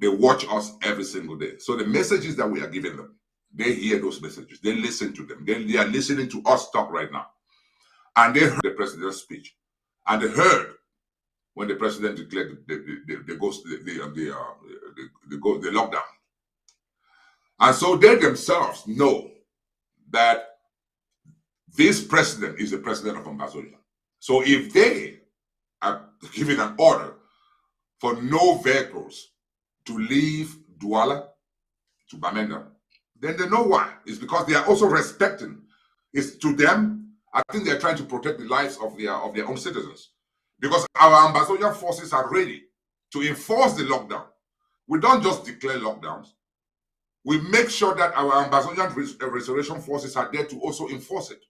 they watch us every single day. So the messages that we are giving them, they hear those messages. They listen to them. They are listening to us talk right now. And they heard the president's speech. And they heard when the president declared the lockdown. And so they themselves know that this president is the president of Ambazonia. So if they are giving an order for no vehicles to leave Douala to Bamenda, then they know why. It's because they are also respecting. It's to them, I think they're trying to protect the lives of their own citizens. Because our Ambazonian forces are ready to enforce the lockdown. We don't just declare lockdowns. We make sure that our Ambazonian restoration forces are there to also enforce it.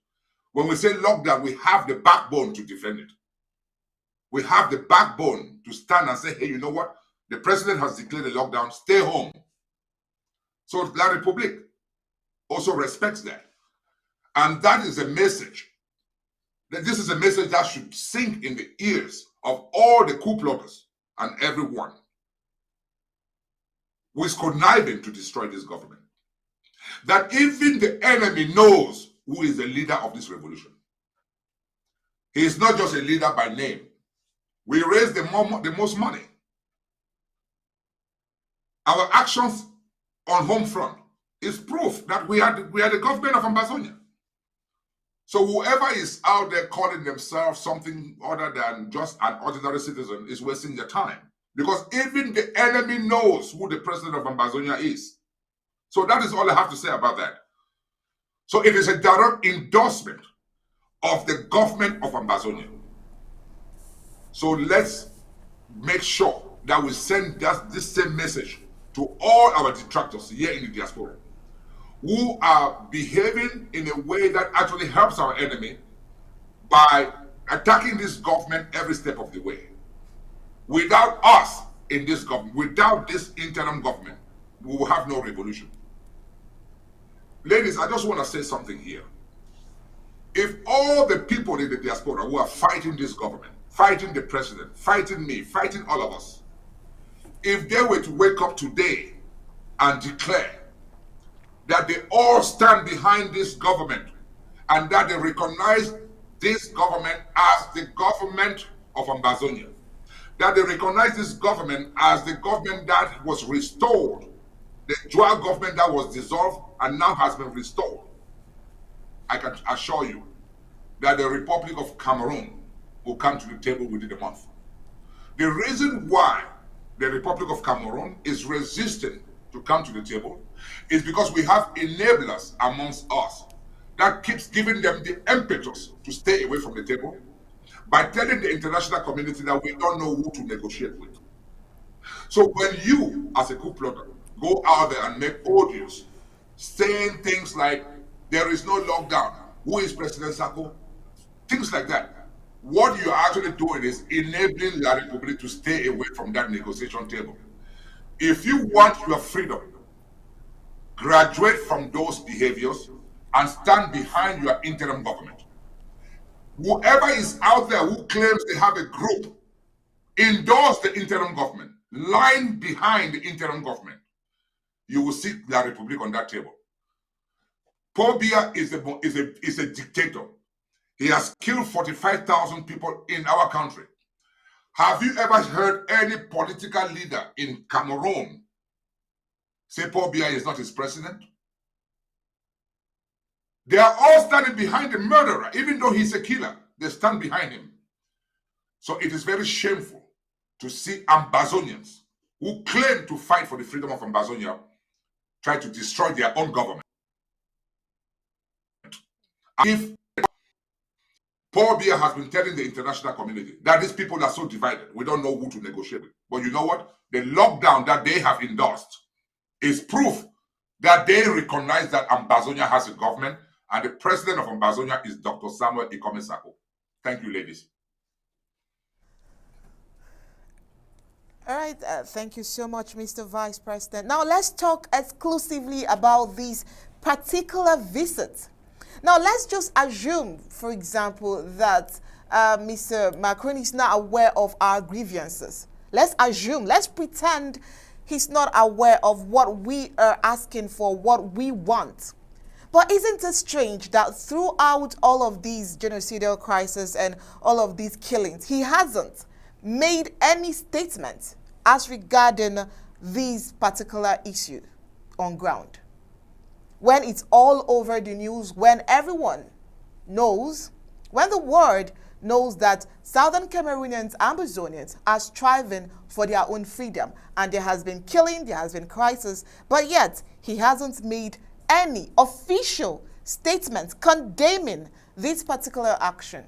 When we say lockdown, we have the backbone to defend it. We have the backbone to stand and say, hey, you know what? The president has declared a lockdown, stay home. So La Republique also respects that. And that is a message. This is a message that should sink in the ears of all the coup plotters and everyone who is conniving to destroy this government. That even the enemy knows who is the leader of this revolution. He is not just a leader by name. We raise the most money. Our actions on home front is proof that we are the government of Ambazonia. So whoever is out there calling themselves something other than just an ordinary citizen is wasting their time. Because even the enemy knows who the president of Ambazonia is. So that is all I have to say about that. So it is a direct endorsement of the government of Ambazonia. So let's make sure that we send this same message to all our detractors here in the diaspora who are behaving in a way that actually helps our enemy by attacking this government every step of the way. Without us in this government, without this interim government, we will have no revolution. Ladies, I just want to say something here. If all the people in the diaspora who are fighting this government, fighting the president, fighting me, fighting all of us, if they were to wake up today and declare that they all stand behind this government and that they recognize this government as the government of Ambazonia, that they recognize this government as the government that was restored, the dual government that was dissolved and now has been restored, I can assure you that the Republic of Cameroon will come to the table within a month. The reason why the Republic of Cameroon is resisting to come to the table is because we have enablers amongst us that keeps giving them the impetus to stay away from the table by telling the international community that we don't know who to negotiate with. So when you, as a coup plotter, go out there and make audios saying things like, there is no lockdown, who is President Sako? Things like that. What you're actually doing is enabling La Republique to stay away from that negotiation table. If you want your freedom, graduate from those behaviors and stand behind your interim government. Whoever is out there who claims they have a group, endorse the interim government, line behind the interim government, you will see La Republique on that table. Paul Biya is a dictator. He has killed 45,000 people in our country. Have you ever heard any political leader in Cameroon say Paul Biya is not his president? They are all standing behind the murderer, even though he's a killer. They stand behind him. So it is very shameful to see Ambazonians who claim to fight for the freedom of Ambazonia try to destroy their own government. If Paul Biya has been telling the international community that these people are so divided, we don't know who to negotiate with. But you know what? The lockdown that they have endorsed is proof that they recognize that Ambazonia has a government and the president of Ambazonia is Dr. Samuel Ikome Sako. Thank you, ladies. All right, thank you so much, Mr. Vice President. Now let's talk exclusively about these particular visits. Now let's just assume, for example, that Mr. Macron is not aware of our grievances. Let's assume, let's pretend he's not aware of what we are asking for, what we want. But isn't it strange that throughout all of these genocidal crises and all of these killings, he hasn't made any statement as regarding these particular issues on ground? When it's all over the news, when everyone knows, when the world knows that Southern Cameroonians, Ambazonians are striving for their own freedom, and there has been killing, there has been crisis, but yet he hasn't made any official statement condemning this particular action.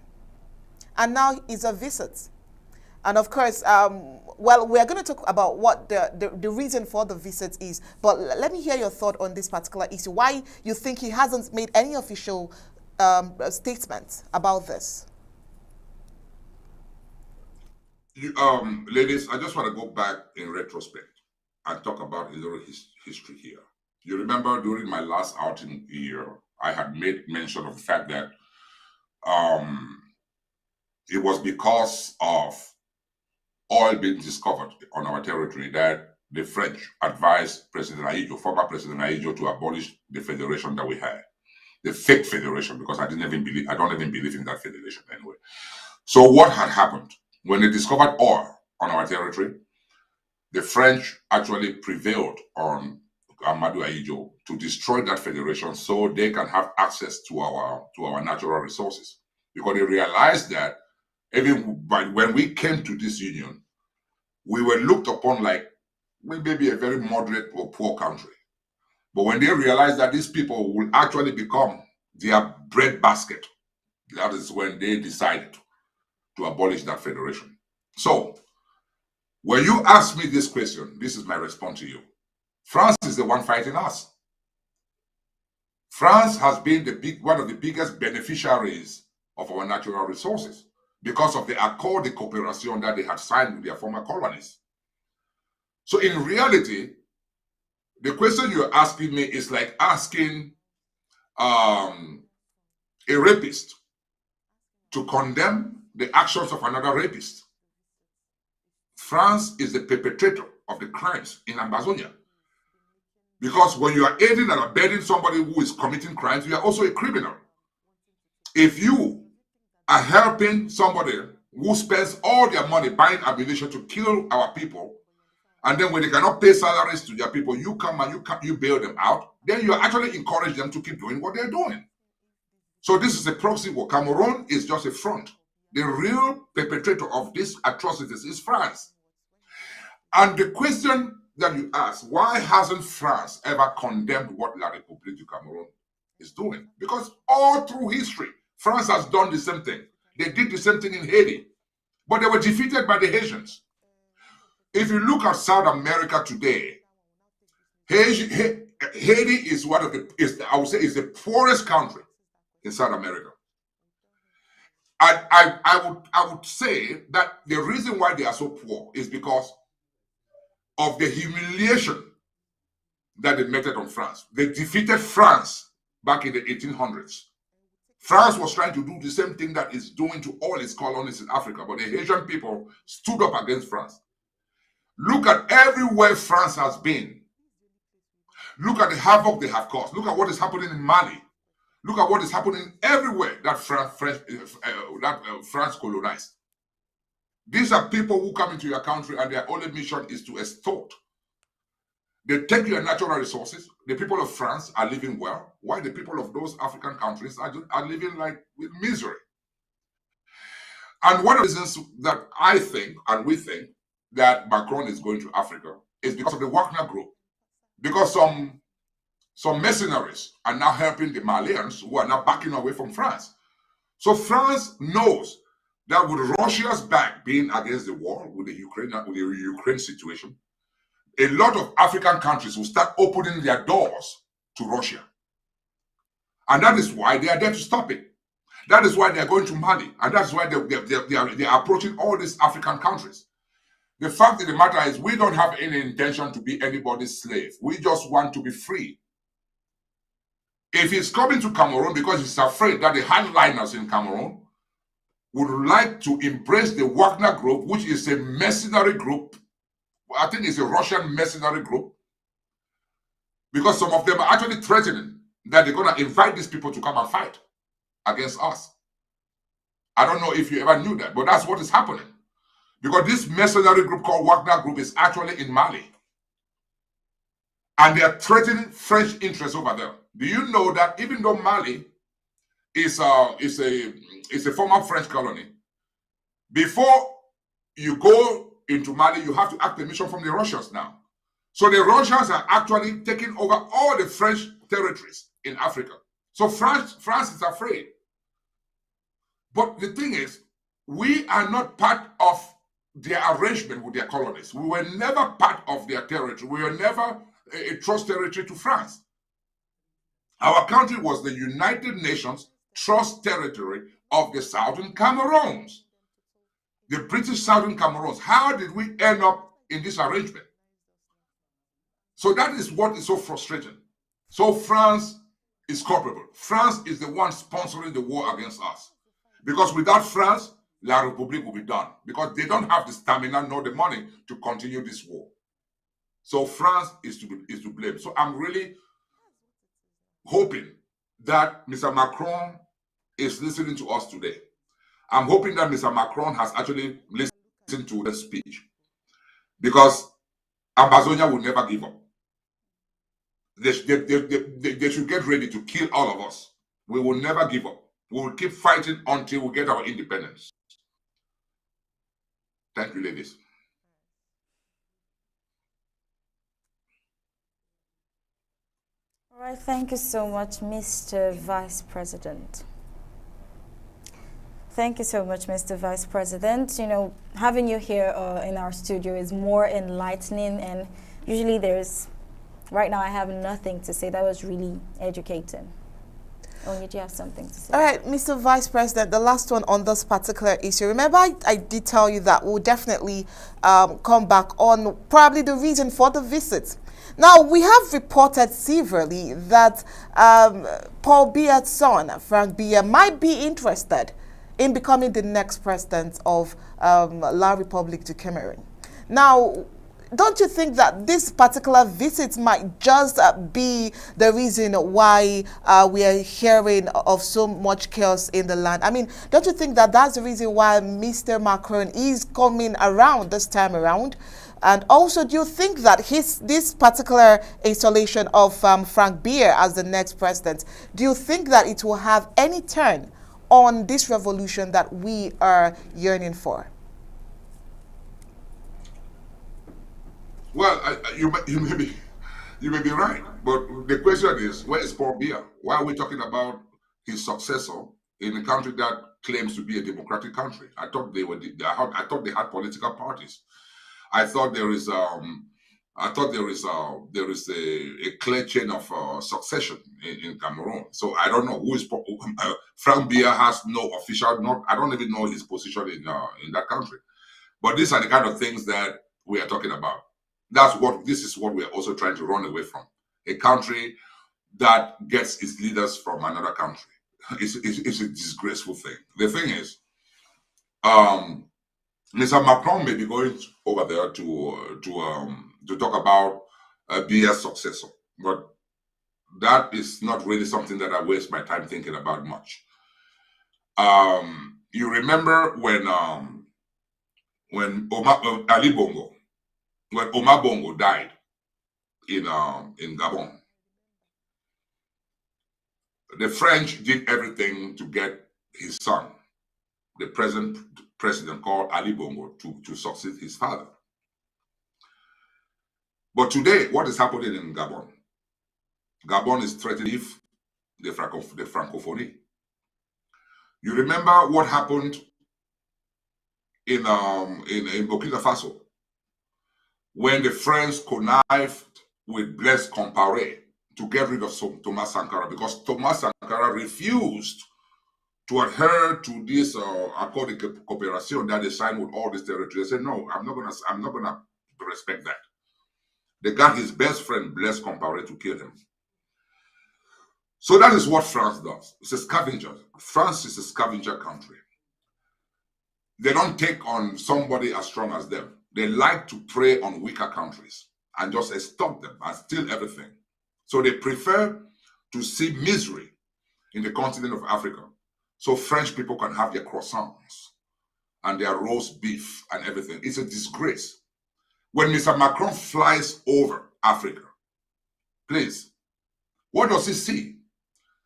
And now it's a visit. And of course, well, we're going to talk about what the reason for the visit is, but let me hear your thought on this particular issue. Why you think he hasn't made any official statement about this? Ladies, I just want to go back in retrospect and talk about a little history here. You remember during my last outing here, I had made mention of the fact that it was because of oil being discovered on our territory that the French advised President Aïdjo, former President Aïdjo, to abolish the federation that we had, the fake federation, because I don't even believe in that federation anyway. So what had happened when they discovered oil on our territory? The French actually prevailed on Amadou Aïdjo to destroy that federation so they can have access to our natural resources, because they realized that even when we came to this union, we were looked upon like we may be a very moderate or poor country. But when they realized that these people will actually become their bread basket, that is when they decided to abolish that federation. So, when you ask me this question, this is my response to you. France is the one fighting us. France has been one of the biggest beneficiaries of our natural resources because of the accord de coopération that they had signed with their former colonies. So in reality, the question you're asking me is like asking a rapist to condemn the actions of another rapist. France is the perpetrator of the crimes in Amazonia. Because when you are aiding and abetting somebody who is committing crimes, you are also a criminal. If you are helping somebody who spends all their money buying ammunition to kill our people, and then when they cannot pay salaries to their people, you come and you bail them out, then you actually encourage them to keep doing what they're doing. So this is a proxy war. Cameroon is just a front. The real perpetrator of these atrocities is France. And the question that you ask, why hasn't France ever condemned what La République du Cameroon is doing? Because all through history, France has done the same thing. They did the same thing in Haiti, but they were defeated by the Haitians. If you look at South America today, Haiti is I would say, is the poorest country in South America. I would say that the reason why they are so poor is because of the humiliation that they meted on France. They defeated France back in the 1800s. France was trying to do the same thing that it's doing to all its colonies in Africa, but the Haitian people stood up against France. Look at everywhere France has been. Look at the havoc they have caused. Look at what is happening in Mali. Look at what is happening everywhere that France colonized. These are people who come into your country and their only mission is to extort. They take your natural resources. The people of France are living well, while the people of those African countries are living like with misery. And one of the reasons that I think, and we think, that Macron is going to Africa is because of the Wagner Group. Because some mercenaries are now helping the Malians who are now backing away from France. So France knows that with Russia's back being against the war, with the Ukraine situation, a lot of African countries will start opening their doors to Russia. And that is why they are there to stop it. That is why they are going to Mali. And that's why they are approaching all these African countries. The fact of the matter is we don't have any intention to be anybody's slave. We just want to be free. If he's coming to Cameroon because he's afraid that the hardliners in Cameroon would like to embrace the Wagner Group, which is a mercenary group, I think it's a Russian mercenary group, because some of them are actually threatening that they're going to invite these people to come and fight against us. I don't know if you ever knew that, but that's what is happening. Because this mercenary group called Wagner Group is actually in Mali. And they are threatening French interests over there. Do you know that even though Mali is a former French colony, before you go into Mali, you have to ask permission from the Russians now. So the Russians are actually taking over all the French territories in Africa. So France is afraid. But the thing is, we are not part of their arrangement with their colonies. We were never part of their territory. We were never a trust territory to France. Our country was the United Nations trust territory of the Southern Cameroons. The British Southern Cameroons. How did we end up in this arrangement? So that is what is so frustrating. So France is culpable. France is the one sponsoring the war against us. Because without France, La République will be done. Because they don't have the stamina nor the money to continue this war. So France is to blame. So I'm really hoping that Mr. Macron is listening to us today. I'm hoping that Mr. Macron has actually listened to the speech. Because Amazonia will never give up. They should get ready to kill all of us. We will never give up. We will keep fighting until we get our independence. Thank you, ladies. All right, thank you so much, Mr. Vice President. Thank you so much, Mr. Vice President. You know, having you here in our studio is more enlightening, and usually right now I have nothing to say. That was really educating. Only do you have something to say? All right, Mr. Vice President, the last one on this particular issue. Remember, I did tell you that we'll definitely come back on probably the reason for the visit. Now, we have reported severally that Paul Biya's son, Frank Biya, might be interested in becoming the next president of La République du Cameroon. Now, don't you think that this particular visit might just be the reason why we are hearing of so much chaos in the land? I mean, don't you think that that's the reason why Mr. Macron is coming around this time around? And also, do you think that this particular installation of Frank Biya as the next president, do you think that it will have any turn on this revolution that we are yearning for? Well, you may be right, but the question is, where is Paul Biya? Why are we talking about his successor in a country that claims to be a democratic country? I thought they had political parties. I thought there is a clear chain of succession in Cameroon. So I don't know who is Frank Biya has no official. I don't even know his position in that country. But these are the kind of things that we are talking about. This is what we are also trying to run away from. A country that gets its leaders from another country. It's a disgraceful thing. The thing is, Mr. Macron may be going over there to talk about Biya's successor, but that is not really something that I waste my time thinking about much. You remember when Omar Bongo died in Gabon, the French did everything to get his son, the present president called Ali Bongo, to succeed his father. But today, what is happening in Gabon? Gabon is threatening the Francophonie. You remember what happened in Burkina Faso when the French connived with Blaise Compaoré to get rid of Thomas Sankara, because Thomas Sankara refused to adhere to this accord de coopération that they signed with all these territories. They said, no, I'm not gonna respect that. They got his best friend Blaise Compaoré to kill him. So that is what France does. It's a scavenger. France is a scavenger country. They don't take on somebody as strong as them. They like to prey on weaker countries and just stop them and steal everything. So they prefer to see misery in the continent of Africa, so French people can have their croissants and their roast beef and everything. It's a disgrace. When Mr. Macron flies over Africa, please, what does he see?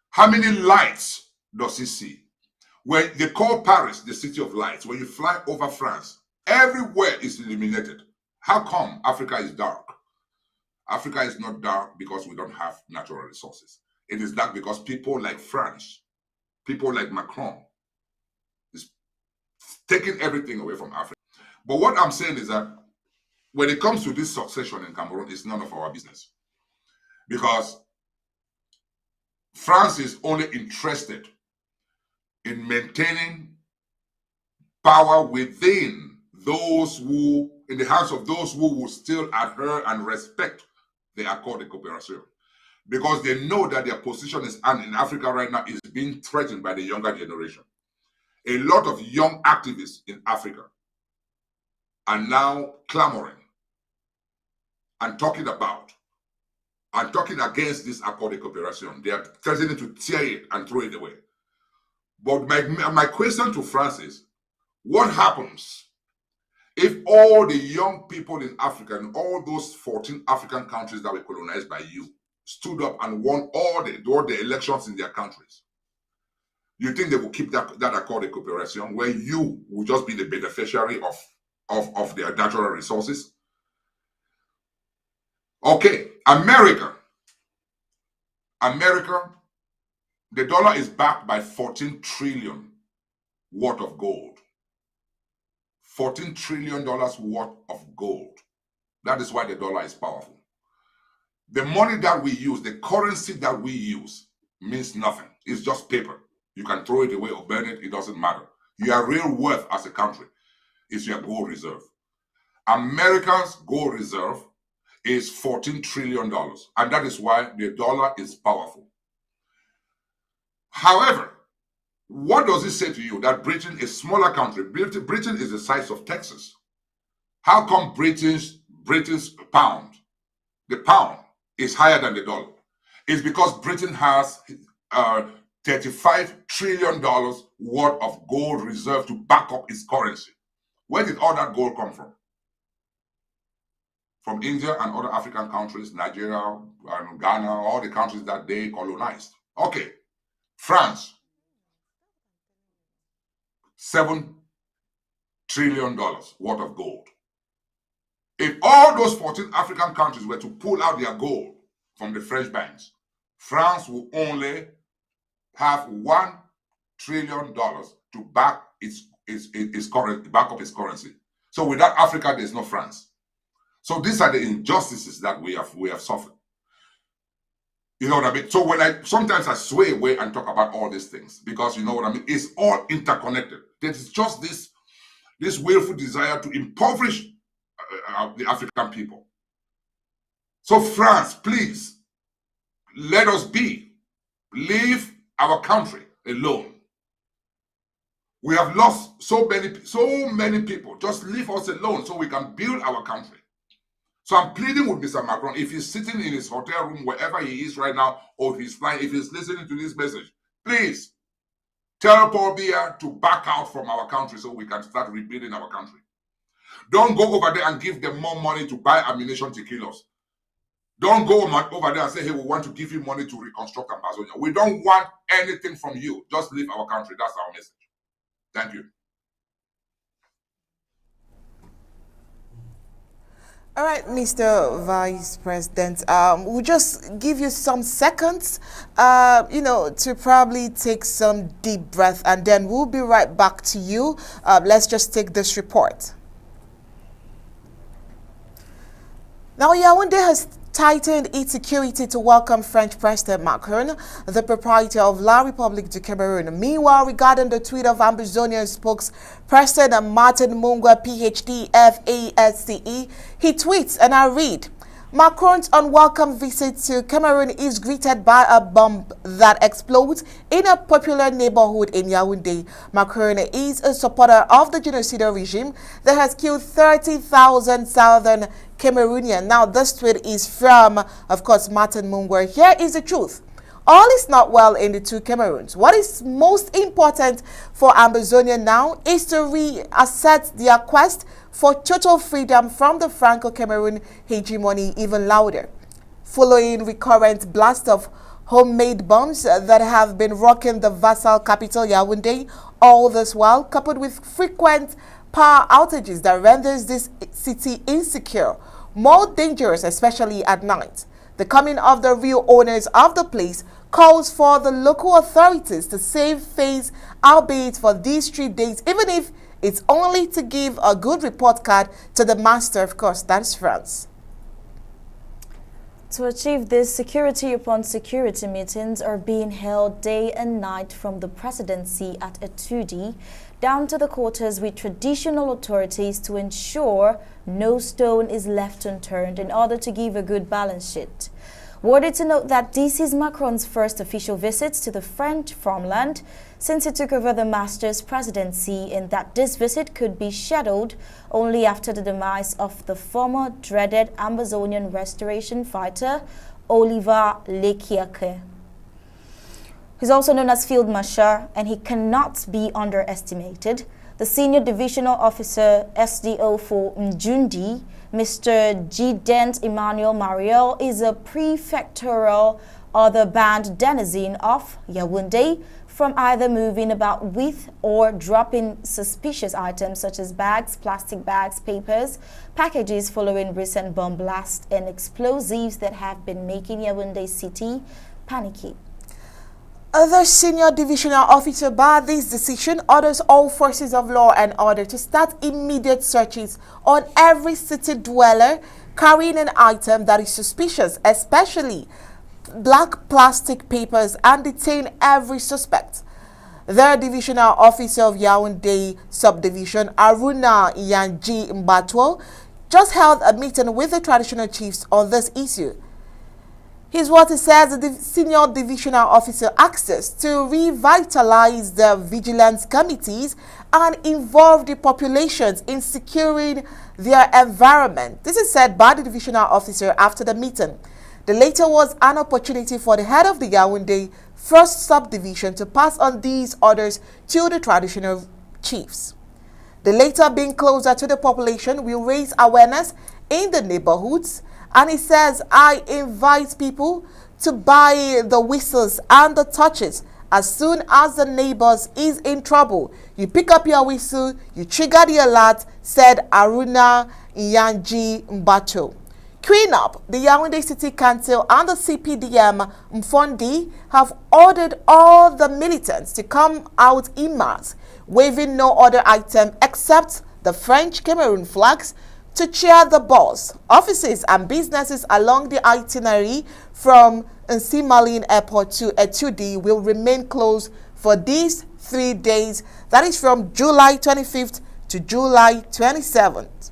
How many lights does he see? When they call Paris the city of lights, when you fly over France, everywhere is illuminated. How come Africa is dark? Africa is not dark because we don't have natural resources. It is dark because people like France, people like Macron, is taking everything away from Africa. But what I'm saying is that when it comes to this succession in Cameroon, it's none of our business. Because France is only interested in maintaining power within those who, in the hands of those who will still adhere and respect the Accord de Coopération. Because they know that their position in Africa right now is being threatened by the younger generation. A lot of young activists in Africa are now clamoring and talking about and talking against this Accord de Coopération. They are threatening to tear it and throw it away. But my question to France is, what happens if all the young people in Africa and all those 14 African countries that were colonized by you stood up and won all the elections in their countries? You think they will keep that Accord de Coopération where you will just be the beneficiary of their natural resources? Okay, America, the dollar is backed by 14 trillion worth of gold. $14 trillion worth of gold. That is why the dollar is powerful. The money that we use, the currency that we use, means nothing. It's just paper. You can throw it away or burn it. It doesn't matter. Your real worth as a country is your gold reserve. America's gold reserve is $14 trillion. And that is why the dollar is powerful. However, what does it say to you that Britain is a smaller country? Britain is the size of Texas. How come Britain's pound, the pound, is higher than the dollar? It's because Britain has $35 trillion worth of gold reserve to back up its currency. Where did all that gold come from? From India and other African countries, Nigeria and Ghana, all the countries that they colonized. Okay, France, $7 trillion worth of gold. If all those 14 African countries were to pull out their gold from the French banks, France will only have $1 trillion to back back up its currency. So without Africa, there's no France. So these are the injustices that we have suffered. You know what I mean? So sometimes I sway away and talk about all these things, because you know what I mean? It's all interconnected. There's just this willful desire to impoverish the African people. So France, please, let us be. Leave our country alone. We have lost so many people. Just leave us alone so we can build our country. So I'm pleading with Mr. Macron, if he's sitting in his hotel room, wherever he is right now, or if he's flying, if he's listening to this message, please tell Paul Biya to back out from our country so we can start rebuilding our country. Don't go over there and give them more money to buy ammunition to kill us. Don't go over there and say, hey, we want to give you money to reconstruct Amazonia. We don't want anything from you. Just leave our country. That's our message. Thank you. All right, Mr. Vice President, we'll just give you some seconds, to probably take some deep breath, and then we'll be right back to you. Let's just take this report. Now, Yaoundé has tightened its security to welcome French President Macron, the proprietor of La République du Cameroon. Meanwhile, regarding the tweet of Ambazonian spokesperson Martin Mungwa, PhD, FASCE, he tweets, and I read, Macron's unwelcome visit to Cameroon is greeted by a bomb that explodes in a popular neighborhood in Yaoundé. Macron is a supporter of the genocidal regime that has killed 30,000 southern Cameroonians. Now, this tweet is from, of course, Martin Mungwa. Here is the truth. All is not well in the two Cameroons. What is most important for Ambazonia now is to reassert their quest for total freedom from the Franco-Cameroon hegemony even louder. Following recurrent blasts of homemade bombs that have been rocking the vassal capital Yaoundé, all this while coupled with frequent power outages that renders this city insecure, more dangerous, especially at night. The coming of the real owners of the place calls for the local authorities to save face, albeit for these 3 days, even if It's only to give a good report card to the master, of course, that is France. To achieve this, security upon security meetings are being held day and night from the presidency at Etudi down to the quarters with traditional authorities to ensure no stone is left unturned in order to give a good balance sheet. Worthy to note that this is Macron's first official visit to the French farmland since he took over the master's presidency, and that this visit could be scheduled only after the demise of the former dreaded Amazonian restoration fighter Oliver Lequiacre. He's also known as Field Marshal, and he cannot be underestimated. The senior divisional officer SDO for Mjundi, Mr. Gident Emmanuel Mariel, is a prefectural or the band denizen of Yaoundé, from either moving about with or dropping suspicious items such as bags, plastic bags, papers, packages following recent bomb blasts and explosives that have been making Yaoundé city panicky. Other senior divisional officer by this decision orders all forces of law and order to start immediate searches on every city dweller carrying an item that is suspicious, especially black plastic papers, and detain every suspect. The divisional officer of Yaoundé subdivision, Aruna Yanji Mbatwo, just held a meeting with the traditional chiefs on this issue. Here's what he says: the senior divisional officer asked us to revitalize the vigilance committees and involve the populations in securing their environment. This is said by the divisional officer after the meeting. The later was an opportunity for the head of the Yaoundé first subdivision to pass on these orders to the traditional chiefs. The later, being closer to the population, will raise awareness in the neighborhoods. And he says, I invite people to buy the whistles and the torches as soon as the neighbors is in trouble. You pick up your whistle, you trigger the alert, said Aruna Yanji Mbatwo. Queen up, the Yaoundé City Council and the CPDM Mfondi have ordered all the militants to come out en masse, waving no other item except the French-Cameroon flags to cheer the boss. Offices and businesses along the itinerary from Nsimalin Airport to Etudi will remain closed for these 3 days, that is from July 25th to July 27th.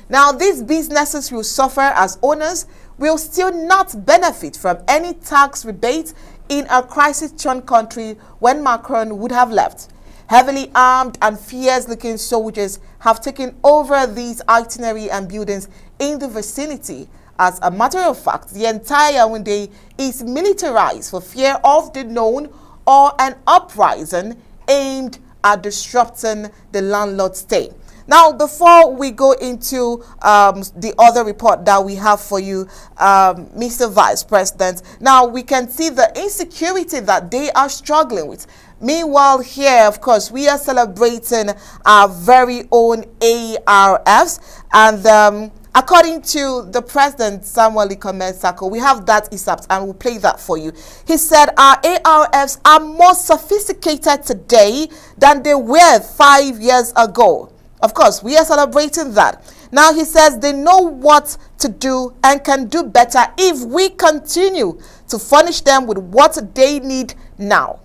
Now, these businesses will suffer as owners will still not benefit from any tax rebate in a crisis-torn country when Macron would have left. Heavily armed and fierce-looking soldiers have taken over these itinerary and buildings in the vicinity. As a matter of fact, the entire Yaoundé is militarized for fear of the known or an uprising aimed at disrupting the landlord state. Now, before we go into the other report that we have for you, Mr. Vice President, now we can see the insecurity that they are struggling with. Meanwhile, here, of course, we are celebrating our very own ARFs, and according to the President, Samuel Ikome Sako, we have that ISAPT, and we'll play that for you. He said our ARFs are more sophisticated today than they were 5 years ago. Of course, we are celebrating that. Now, he says they know what to do and can do better if we continue to furnish them with what they need now.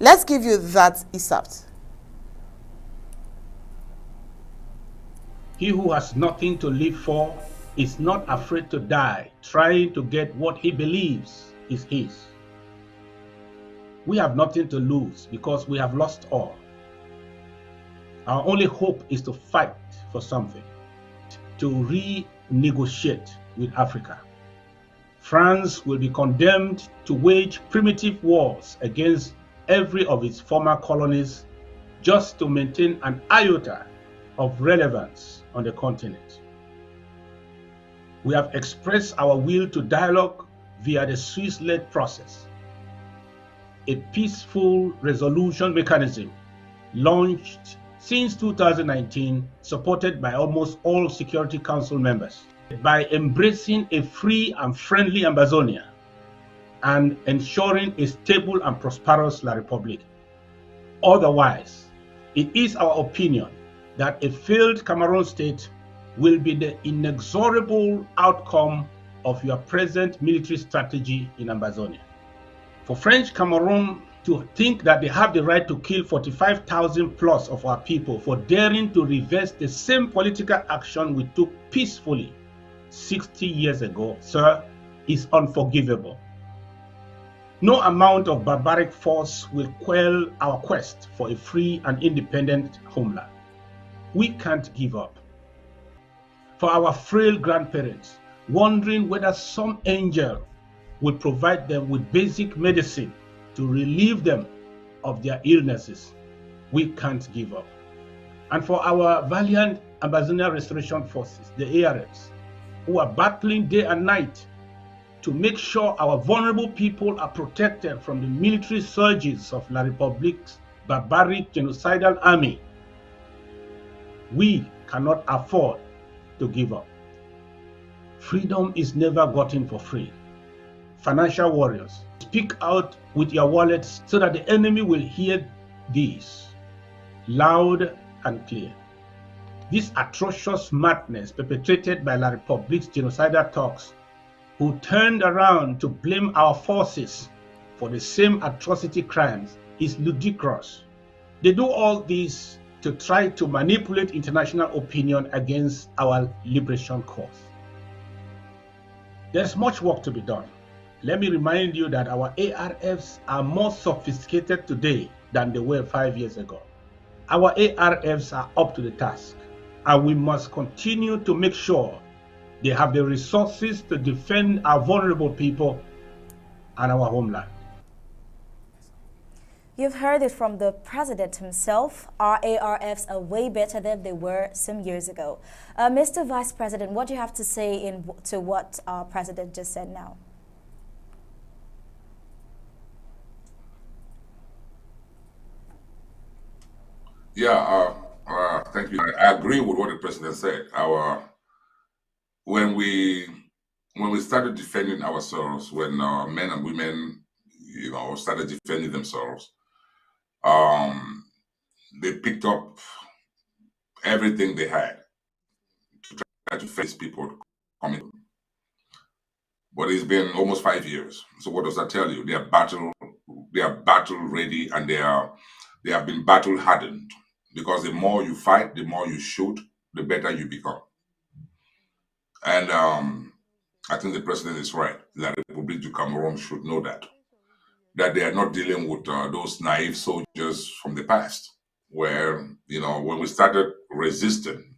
Let's give you that ISAPT. He who has nothing to live for is not afraid to die, trying to get what he believes is his. We have nothing to lose because we have lost all. Our only hope is to fight for something, to renegotiate with Africa. France will be condemned to wage primitive wars against every of its former colonies just to maintain an iota of relevance on the continent. We have expressed our will to dialogue via the Swiss-led process, a peaceful resolution mechanism launched since 2019, supported by almost all Security Council members, by embracing a free and friendly Amazonia and ensuring a stable and prosperous La Republique. Otherwise, It is our opinion that a failed Cameroon state will be the inexorable outcome of your present military strategy in Ambazonia. For French Cameroon to think that they have the right to kill 45,000 plus of our people for daring to reverse the same political action we took peacefully 60 years ago, sir, is unforgivable. No amount of barbaric force will quell our quest for a free and independent homeland. We can't give up. For our frail grandparents, wondering whether some angel will provide them with basic medicine to relieve them of their illnesses, we can't give up. And for our valiant Ambazonian Restoration Forces, the ARFs, who are battling day and night to make sure our vulnerable people are protected from the military surges of La République's barbaric genocidal army, we cannot afford to give up. Freedom is never gotten for free. Financial warriors, speak out with your wallets so that the enemy will hear this loud and clear. This atrocious madness perpetrated by La République's genocidal thugs, who turned around to blame our forces for the same atrocity crimes, is ludicrous. They do all this to try to manipulate international opinion against our liberation cause. There's much work to be done. Let me remind you that our ARFs are more sophisticated today than they were 5 years ago. Our ARFs are up to the task, and we must continue to make sure they have the resources to defend our vulnerable people and our homeland. You've heard it from the president himself. Our ARFs are way better than they were some years ago. Mr. Vice President, what do you have to say to what our president just said now? Yeah, thank you. I agree with what the president said. When we started defending ourselves, when men and women, started defending themselves, they picked up everything they had to try to face people coming. But it's been almost 5 years. So what does that tell you? They are battle ready, and they have been battle hardened. Because the more you fight, the more you shoot, the better you become. And I think the president is right. La République du Cameroon should know that they are not dealing with those naive soldiers from the past, where, when we started resisting,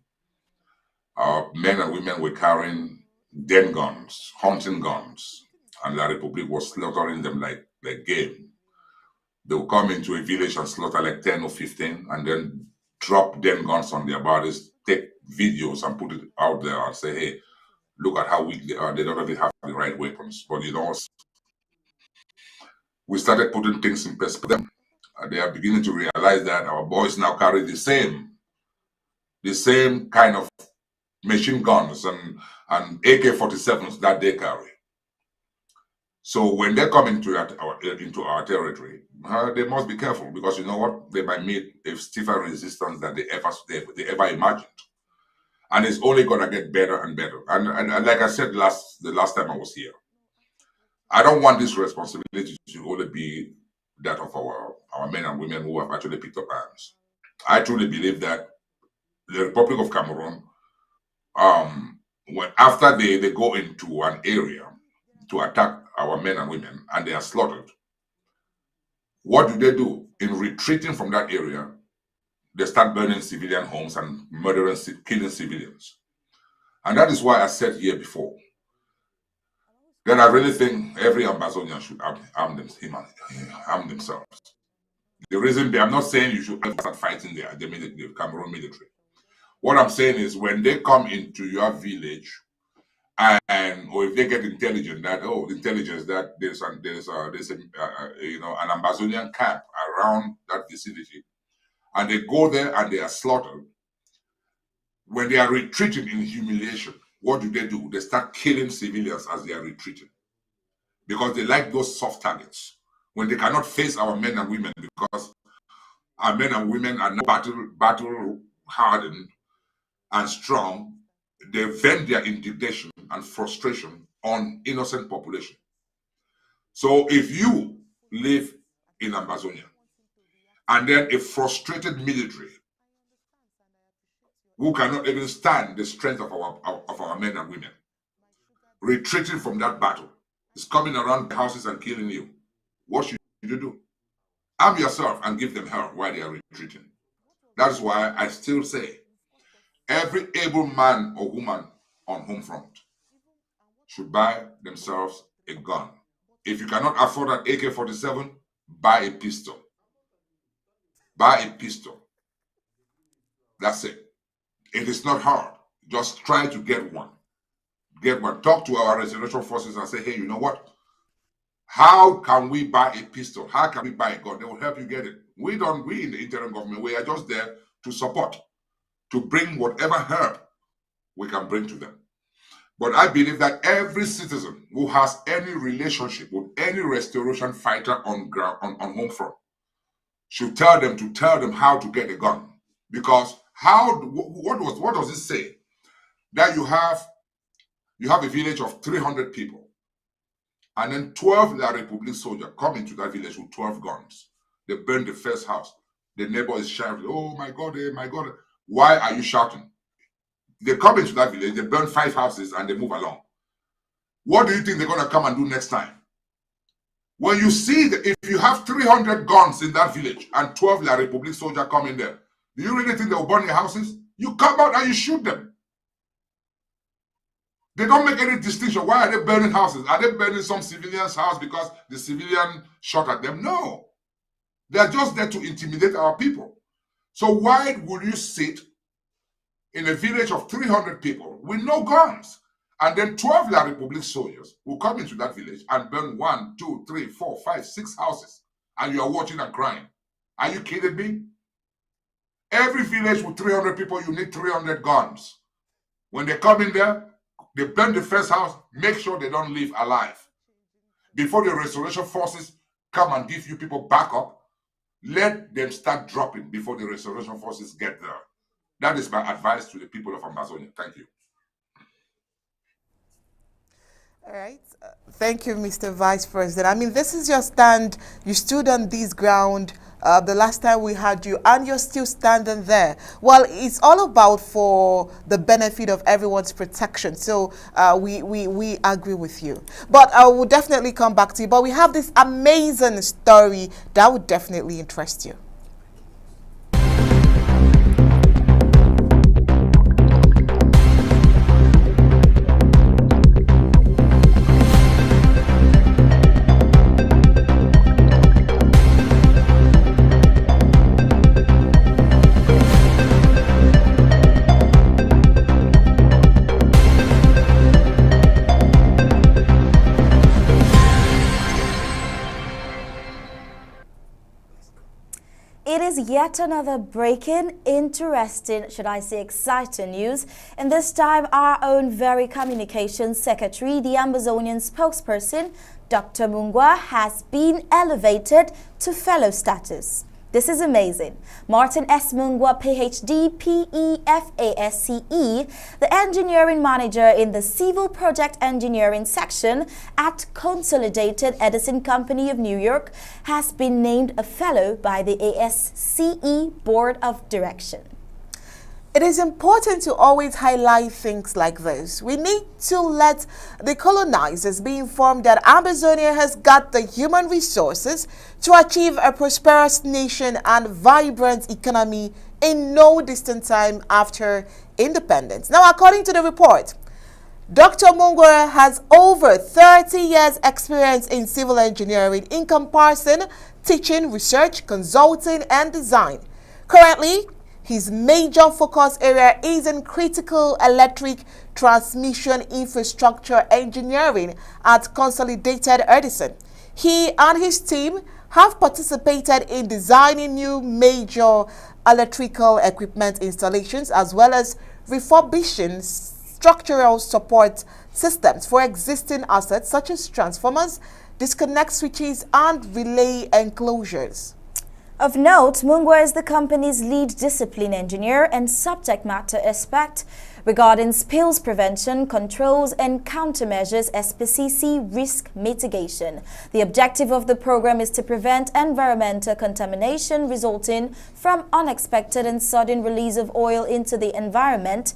men and women were carrying den guns, hunting guns, and La République was slaughtering them like game. They would come into a village and slaughter like 10 or 15, and then drop den guns on their bodies, take videos and put it out there and say, hey, look at how weak they are. They don't even have the right weapons. But we started putting things in perspective. They are beginning to realize that our boys now carry the same kind of machine guns and AK-47s that they carry. So when they come into our territory, they must be careful, because you know what? They might meet a stiffer resistance than they ever imagined. And it's only going to get better and better. And like I said the last time I was here, I don't want this responsibility to only be that of our men and women who have actually picked up arms. I truly believe that the Republic of Cameroon, after they go into an area to attack our men and women and they are slaughtered, what do? In retreating from that area, they start burning civilian homes and murdering, killing civilians. And that is why I said here before that I really think every Ambazonian should arm themselves. The reason I'm not saying you should start fighting the Cameroon military. What I'm saying is, when they come into your village, or if they get intelligence that there's an Ambazonian camp around that vicinity, and they go there and they are slaughtered, when they are retreating in humiliation, what do? They start killing civilians as they are retreating, because they like those soft targets when they cannot face our men and women, because our men and women are now battle hardened and strong. They vent their indignation and frustration on innocent population. So if you live in Amazonia and then a frustrated military who cannot even stand the strength of our men and women, retreating from that battle, is coming around the houses and killing you, what should you do? Arm yourself and give them help while they are retreating. That's why I still say every able man or woman on home front should buy themselves a gun. If you cannot afford an AK-47, buy a pistol. Buy a pistol. That's it. It is not hard. Just try to get one. Get one. Talk to our restoration forces and say, hey, you know what? How can we buy a pistol? How can we buy a gun? They will help you get it. We in the interim government, we are just there to support, to bring whatever help we can bring to them. But I believe that every citizen who has any relationship with any restoration fighter on home front should tell them how to get a gun. Because what does it say? That you have a village of 300 people, and then 12 La Republic soldiers come into that village with 12 guns. They burn the first house. The neighbor is shouting, oh my God, my God. Why are you shouting? They come into that village, they burn 5 houses, and they move along. What do you think they're going to come and do next time? When you see that if you have 300 guns in that village and 12 La Republic soldiers come in there, do you really think they'll burn your houses? You come out and you shoot them. They don't make any distinction. Why are they burning houses? Are they burning some civilian's house because the civilian shot at them? No. They are just there to intimidate our people. So why would you sit in a village of 300 people with no guns, and then 12 La Republic soldiers will come into that village and burn 1, 2, 3, 4, 5, 6 houses, and you are watching and crying? Are you kidding me? Every village with 300 people, you need 300 guns. When they come in there, they burn the first house, make sure they don't leave alive. Before the restoration forces come and give you people backup, let them start dropping before the restoration forces get there. That is my advice to the people of Amazonia. Thank you. All right. Thank you, Mr. Vice President. I mean, this is your stand. You stood on this ground the last time we had you, and you're still standing there. Well, it's all about for the benefit of everyone's protection. So we agree with you. But I will definitely come back to you. But we have this amazing story that would definitely interest you. It is yet another breaking, interesting, should I say exciting news. And this time our own very communications secretary, the Ambazonian spokesperson, Dr. Mungwa, has been elevated to fellow status. This is amazing. Martin S. Mungwa, PhD, PEFASCE, the engineering manager in the Civil Project Engineering section at Consolidated Edison Company of New York, has been named a fellow by the ASCE Board of Direction. It is important to always highlight things like this. We need to let the colonizers be informed that Amazonia has got the human resources to achieve a prosperous nation and vibrant economy in no distant time after independence. Now, according to the report, Dr. Mungwa has over 30 years experience in civil engineering encompassing teaching, research, consulting, and design. Currently, his major focus area is in critical electric transmission infrastructure engineering at Consolidated Edison. He and his team have participated in designing new major electrical equipment installations as well as refurbishing structural support systems for existing assets such as transformers, disconnect switches, and relay enclosures. Of note, Mungwa is the company's lead discipline engineer and subject matter expert regarding spills prevention, controls and countermeasures SPCC risk mitigation. The objective of the program is to prevent environmental contamination resulting from unexpected and sudden release of oil into the environment.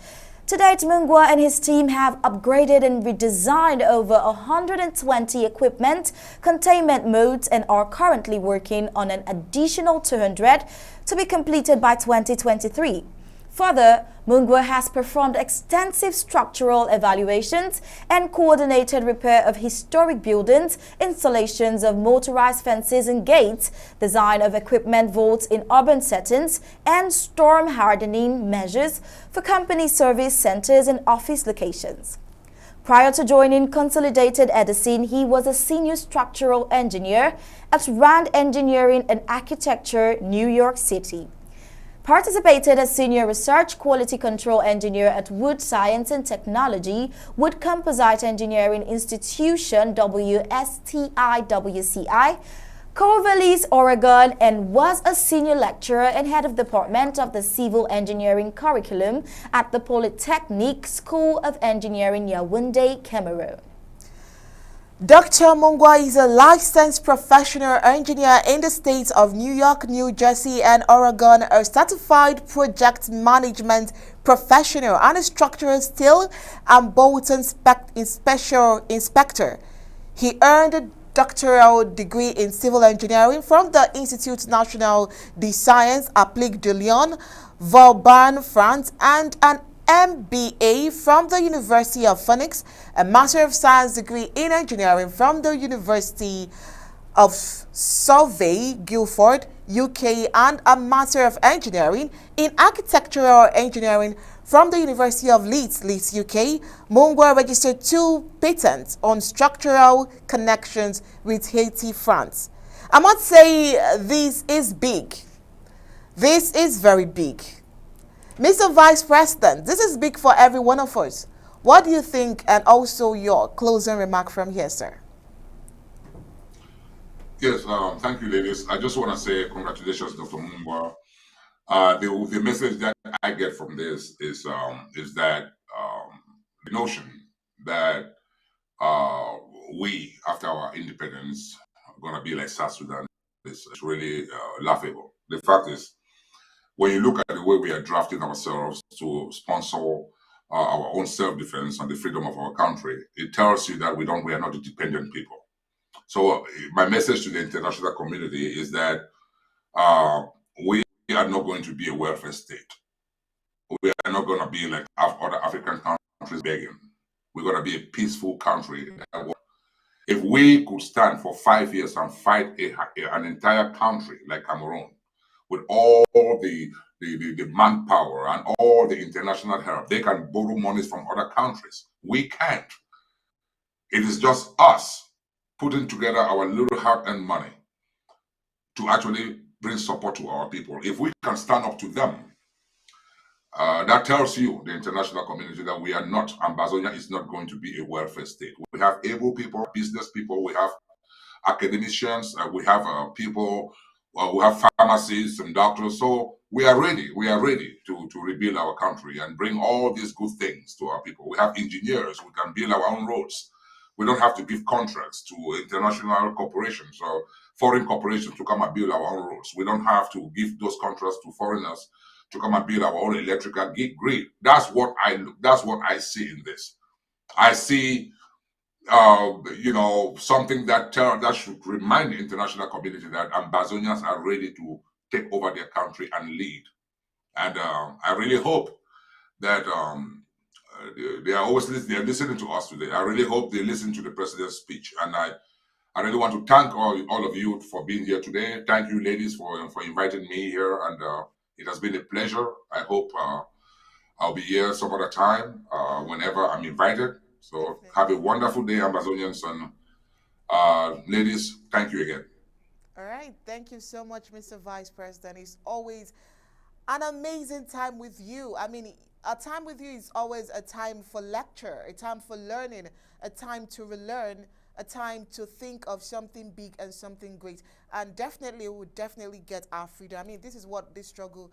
To date, Mungwa and his team have upgraded and redesigned over 120 equipment containment modes and are currently working on an additional 200 to be completed by 2023. Further, Mungwa has performed extensive structural evaluations and coordinated repair of historic buildings, installations of motorized fences and gates, design of equipment vaults in urban settings, and storm hardening measures for company service centers and office locations. Prior to joining Consolidated Edison, he was a senior structural engineer at Rand Engineering and Architecture, New York City. Participated as Senior Research Quality Control Engineer at Wood Science and Technology, Wood Composite Engineering Institution, WSTIWCI, Corvallis, Oregon, and was a senior lecturer and head of department of the Civil Engineering curriculum at the Polytechnic School of Engineering, Yaoundé, Cameroon. Dr. Mungwa is a licensed professional engineer in the states of New York, New Jersey, and Oregon, a certified project management professional, and a structural steel and bolton inspector. He earned a doctoral degree in civil engineering from the Institut National des Sciences Appliquées de Lyon, Vauban, France, and an MBA from the University of Phoenix, a Master of Science degree in engineering from the University of Surrey, Guildford, UK, and a Master of Engineering in Architectural Engineering from the University of Leeds, UK. Mungwa registered 2 patents on structural connections with Haiti, France. I must say this is big. This is very big. Mr. Vice President, this is big for every one of us. What do you think, and also your closing remark from here, sir? Yes, thank you, ladies. I just want to say congratulations, Dr. Mungwa. The message that I get from this is that the notion that we, after our independence, are going to be like South Sudan is really laughable. The fact is, when you look at the way we are drafting ourselves to sponsor our own self-defense and the freedom of our country, it tells you that we are not a dependent people. So my message to the international community is that we are not going to be a welfare state. We are not going to be like other African countries begging. We're going to be a peaceful country. If we could stand for 5 years and fight an entire country like Cameroon, with all the manpower and all the international help, they can borrow monies from other countries. We can't. It is just us putting together our little hard-earned money to actually bring support to our people. If we can stand up to them, that tells you, the international community, that we are not, Ambazonia is not going to be a welfare state. We have able people, business people, we have academicians, we have people, we have pharmacists and doctors. So we are ready to rebuild our country and bring all these good things to our people. We have engineers, we can build our own roads. We don't have to give contracts to international corporations or foreign corporations to come and build our own roads. We don't have to give those contracts to foreigners to come and build our own electrical grid. That's what I see in this. I see something that should remind the international community that Ambazonians are ready to take over their country and lead. And I really hope that they are listening to us today. I really hope they listen to the president's speech. And I really want to thank all of you for being here today. Thank you, ladies, for inviting me here. And it has been a pleasure. I hope I'll be here some other time whenever I'm invited. So have a wonderful day, Ambazonians, and ladies, thank you again. All right. Thank you so much, Mr. Vice President. It's always an amazing time with you. I mean, a time with you is always a time for lecture, a time for learning, a time to relearn, a time to think of something big and something great, and definitely we would definitely get our freedom. I mean, this is what this struggle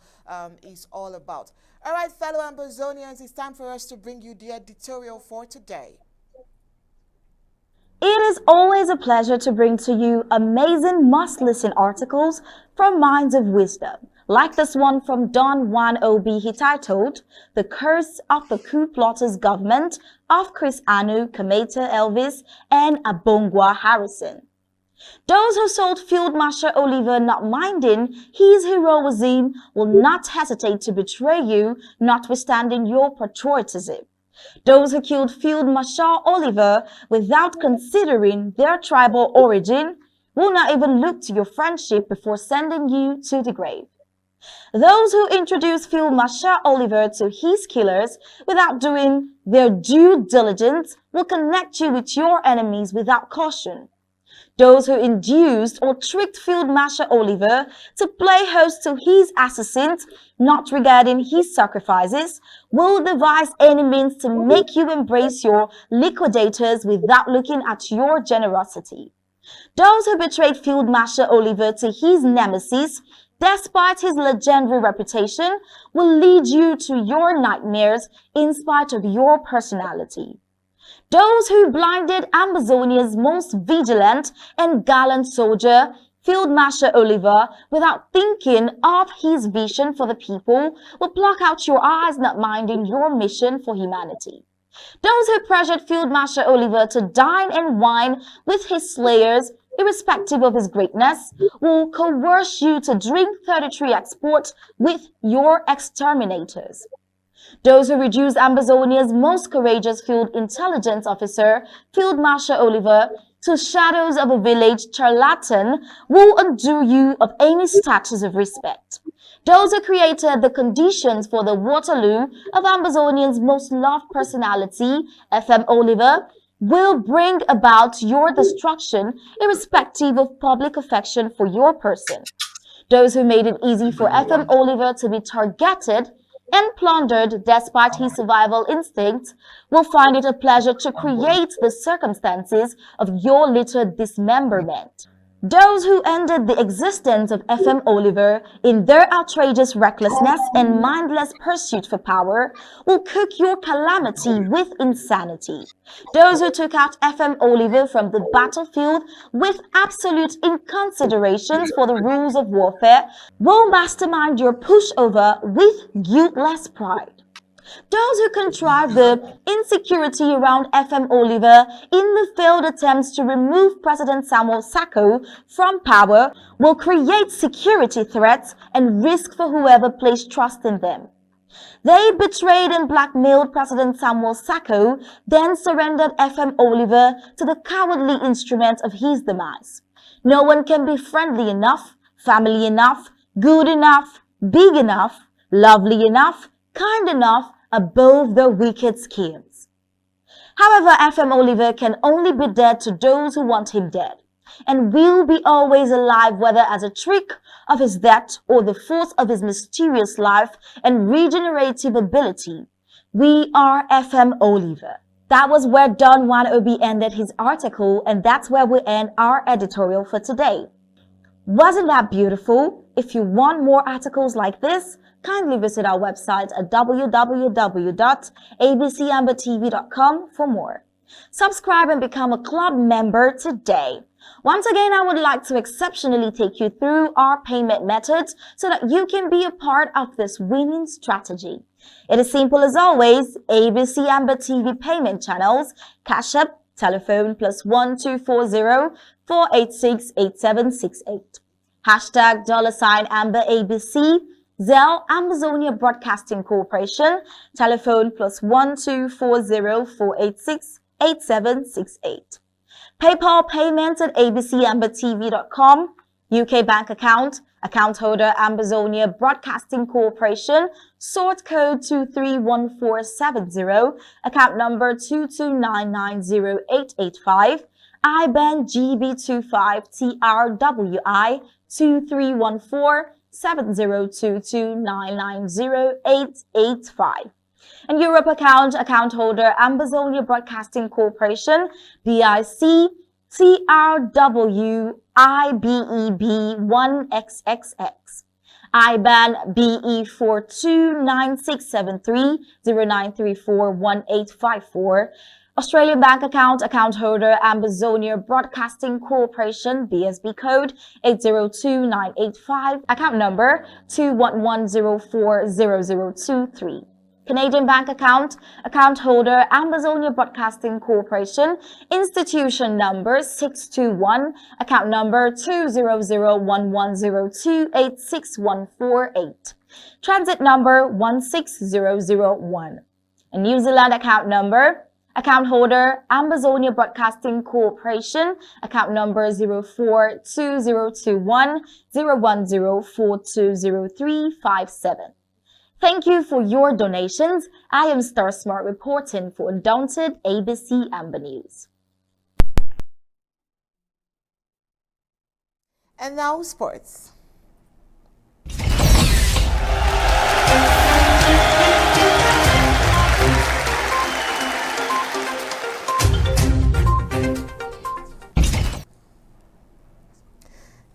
is all about. All right, fellow Ambazonians, it's time for us to bring you the editorial for today. It is always a pleasure to bring to you amazing must-listen articles from minds of wisdom, like this one from Don Juan Obi titled The Curse of the Coup Plotters Government of Chris Anu, Kameta Elvis, and Abongwa Harrison. Those who sold Field Marshal Oliver not minding his heroism will not hesitate to betray you, notwithstanding your patriotism. Those who killed Field Marshal Oliver without considering their tribal origin will not even look to your friendship before sending you to the grave. Those who introduced Field Marshal Oliver to his killers without doing their due diligence will connect you with your enemies without caution. Those who induced or tricked Field Marshal Oliver to play host to his assassins, not regarding his sacrifices, will devise any means to make you embrace your liquidators without looking at your generosity. Those who betrayed Field Marshal Oliver to his nemesis, despite his legendary reputation, will lead you to your nightmares in spite of your personality. Those who blinded Ambazonia's most vigilant and gallant soldier, Field Marshal Oliver, without thinking of his vision for the people, will pluck out your eyes, not minding your mission for humanity. Those who pressured Field Marshal Oliver to dine and wine with his slayers, irrespective of his greatness, will coerce you to drink 33 export with your exterminators. Those who reduced Ambazonia's most courageous field intelligence officer, Field Marshal Oliver, to shadows of a village charlatan will undo you of any status of respect. Those who created the conditions for the Waterloo of Ambazonia's most loved personality, FM Oliver, will bring about your destruction irrespective of public affection for your person. Those who made it easy for FM Oliver to be targeted and plundered despite his survival instincts will find it a pleasure to create the circumstances of your little dismemberment. Those who ended the existence of FM Oliver in their outrageous recklessness and mindless pursuit for power will cook your calamity with insanity. Those who took out FM Oliver from the battlefield with absolute inconsiderations for the rules of warfare will mastermind your pushover with guiltless pride. Those who contrived the insecurity around FM Oliver in the failed attempts to remove President Sako from power will create security threats and risk for whoever placed trust in them. They betrayed and blackmailed President Sako, then surrendered FM Oliver to the cowardly instrument of his demise. No one can be friendly enough, family enough, good enough, big enough, lovely enough, kind enough, above the wicked schemes. However, FM Oliver can only be dead to those who want him dead, and will be always alive whether as a trick of his death or the force of his mysterious life and regenerative ability. We are FM Oliver. That was where Don Juan Obi ended his article, and that's where we end our editorial for today. Wasn't that beautiful? If you want more articles like this, kindly visit our website at www.abcambertv.com for more. Subscribe and become a club member today. Once again, I would like to exceptionally take you through our payment methods so that you can be a part of this winning strategy. It is simple as always. ABC Amber TV payment channels, Cash App, telephone +1 240 486 8768. Hashtag $Amber ABC. Zelle Amazonia Broadcasting Corporation, telephone +1 240 486 8768. PayPal payments at abcambertv.com. UK bank account holder Amazonia Broadcasting Corporation, sort code 231470, account number 229908885, IBAN GB25TRWI 23147022990885. And Europe account holder Amazonia Broadcasting Corporation, BIC CRWIBEB1XXX. IBAN BE42967309341854. Australian bank account holder Ambazonia Broadcasting Corporation, BSB code 802985, account number 211040023. Canadian bank account holder Ambazonia Broadcasting Corporation, institution number 621, account number 2001102861448, transit number 16001. A New Zealand account holder Ambazonia Broadcasting Corporation, account number 04202101042037. Thank you for your donations. I am Star Smart reporting for Undaunted ABC Amba News. And now sports.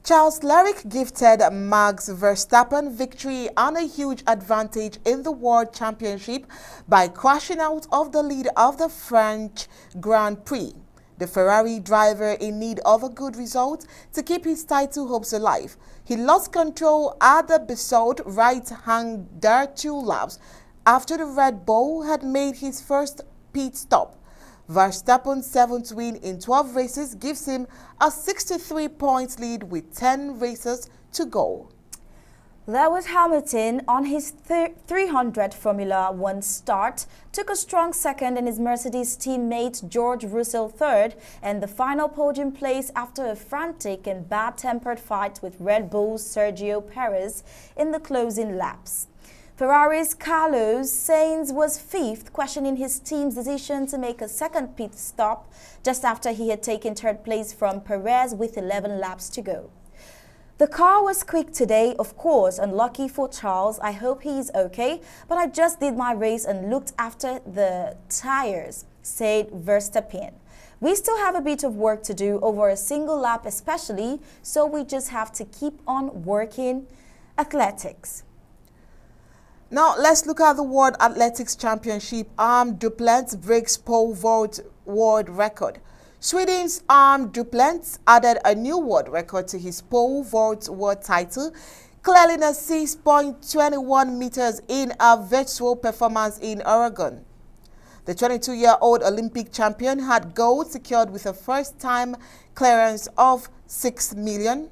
Charles Leclerc gifted Max Verstappen victory and a huge advantage in the World Championship by crashing out of the lead of the French Grand Prix. The Ferrari driver in need of a good result to keep his title hopes alive. He lost control at the Bissau right-hander 2 laps after the Red Bull had made his first pit stop. Verstappen's 7th win in 12 races gives him a 63-point lead with 10 races to go. Lewis Hamilton, on his 300th Formula One start, took a strong second in his Mercedes teammate George Russell third and the final podium place after a frantic and bad-tempered fight with Red Bull's Sergio Perez in the closing laps. Ferrari's Carlos Sainz was 5th, questioning his team's decision to make a second pit stop just after he had taken 3rd place from Perez with 11 laps to go. The car was quick today, of course, unlucky for Charles. I hope he is okay, but I just did my race and looked after the tires, said Verstappen. We still have a bit of work to do over a single lap especially, so we just have to keep on working. Athletics. Now, let's look at the World Athletics Championship. Duplantis breaks pole vault world record. Sweden's Duplantis added a new world record to his pole vault world title, clearing a 6.21 meters in a virtual performance in Oregon. The 22-year-old Olympic champion had gold secured with a first-time clearance of 6 million.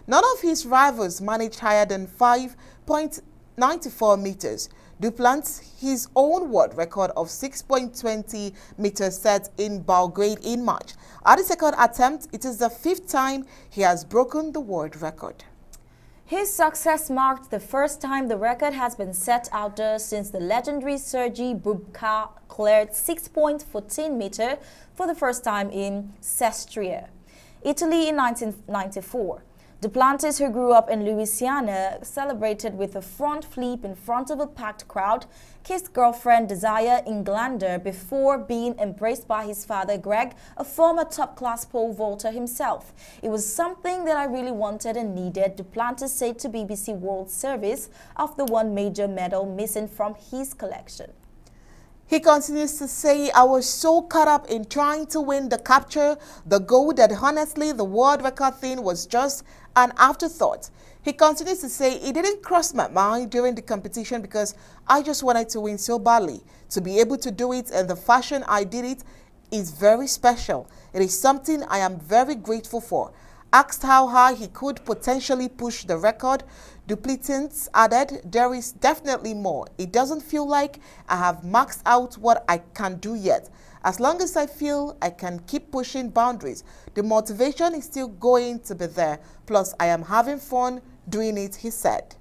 None of his rivals managed higher than 5.94 meters. Duplantis, his own world record of 6.20 meters set in Belgrade in March. At the second attempt, it is the 5th time he has broken the world record. His success marked the first time the record has been set outdoors since the legendary Sergei Bubka cleared 6.14 meters for the first time in Sestria, Italy in 1994. Duplantis, who grew up in Louisiana, celebrated with a front flip in front of a packed crowd, kissed girlfriend Desire Englander before being embraced by his father Greg, a former top-class pole vaulter himself. It was something that I really wanted and needed, Duplantis said to BBC World Service of the one major medal missing from his collection. He continues to say, I was so caught up in trying to win the capture, the gold, that honestly the world record thing was just an afterthought. He continues to say, it didn't cross my mind during the competition because I just wanted to win so badly. To be able to do it and the fashion I did it is very special. It is something I am very grateful for. Asked how high he could potentially push the record, Duplantis added, there is definitely more. It doesn't feel like I have maxed out what I can do yet. As long as I feel I can keep pushing boundaries, the motivation is still going to be there. Plus, I am having fun doing it, he said.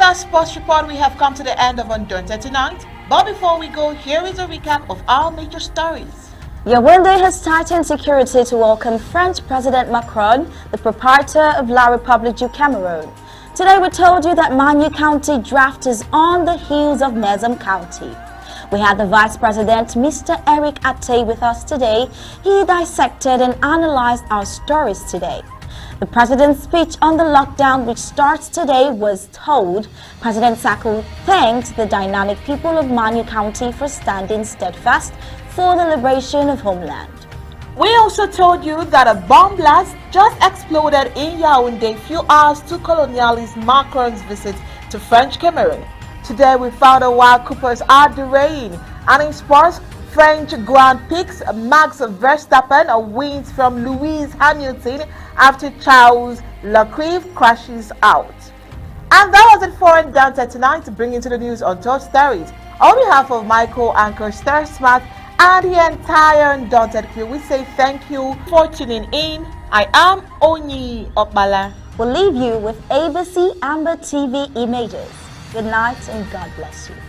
our sports report, we have come to the end of Undaunted tonight. But before we go, here is a recap of our major stories. Yaoundé has tightened security to welcome French President Macron, the proprietor of La République du Cameroon. Today we told you that Manu County draft is on the heels of Mezam County. We had the Vice President, Mr. Eric Attay, with us today. He dissected and analyzed our stories today. The President's speech on the lockdown, which starts today, was told. President Sako thanked the dynamic people of Manu County for standing steadfast for the liberation of homeland. We also told you that a bomb blast just exploded in Yaoundé a few hours to colonialist Macron's visit to French Cameroon. Today we found out why Coopers are derailing, and in sports, French Grand Prix, Max Verstappen wins from Lewis Hamilton after Charles Leclerc crashes out. And that was it for Undaunted tonight, bringing to the news Untold Stories. On behalf of Michael, Anchor, Star Smart, and the entire Undaunted crew, we say thank you for tuning in. I am Oni Opmala. We'll leave you with ABC Amba TV images. Good night and God bless you.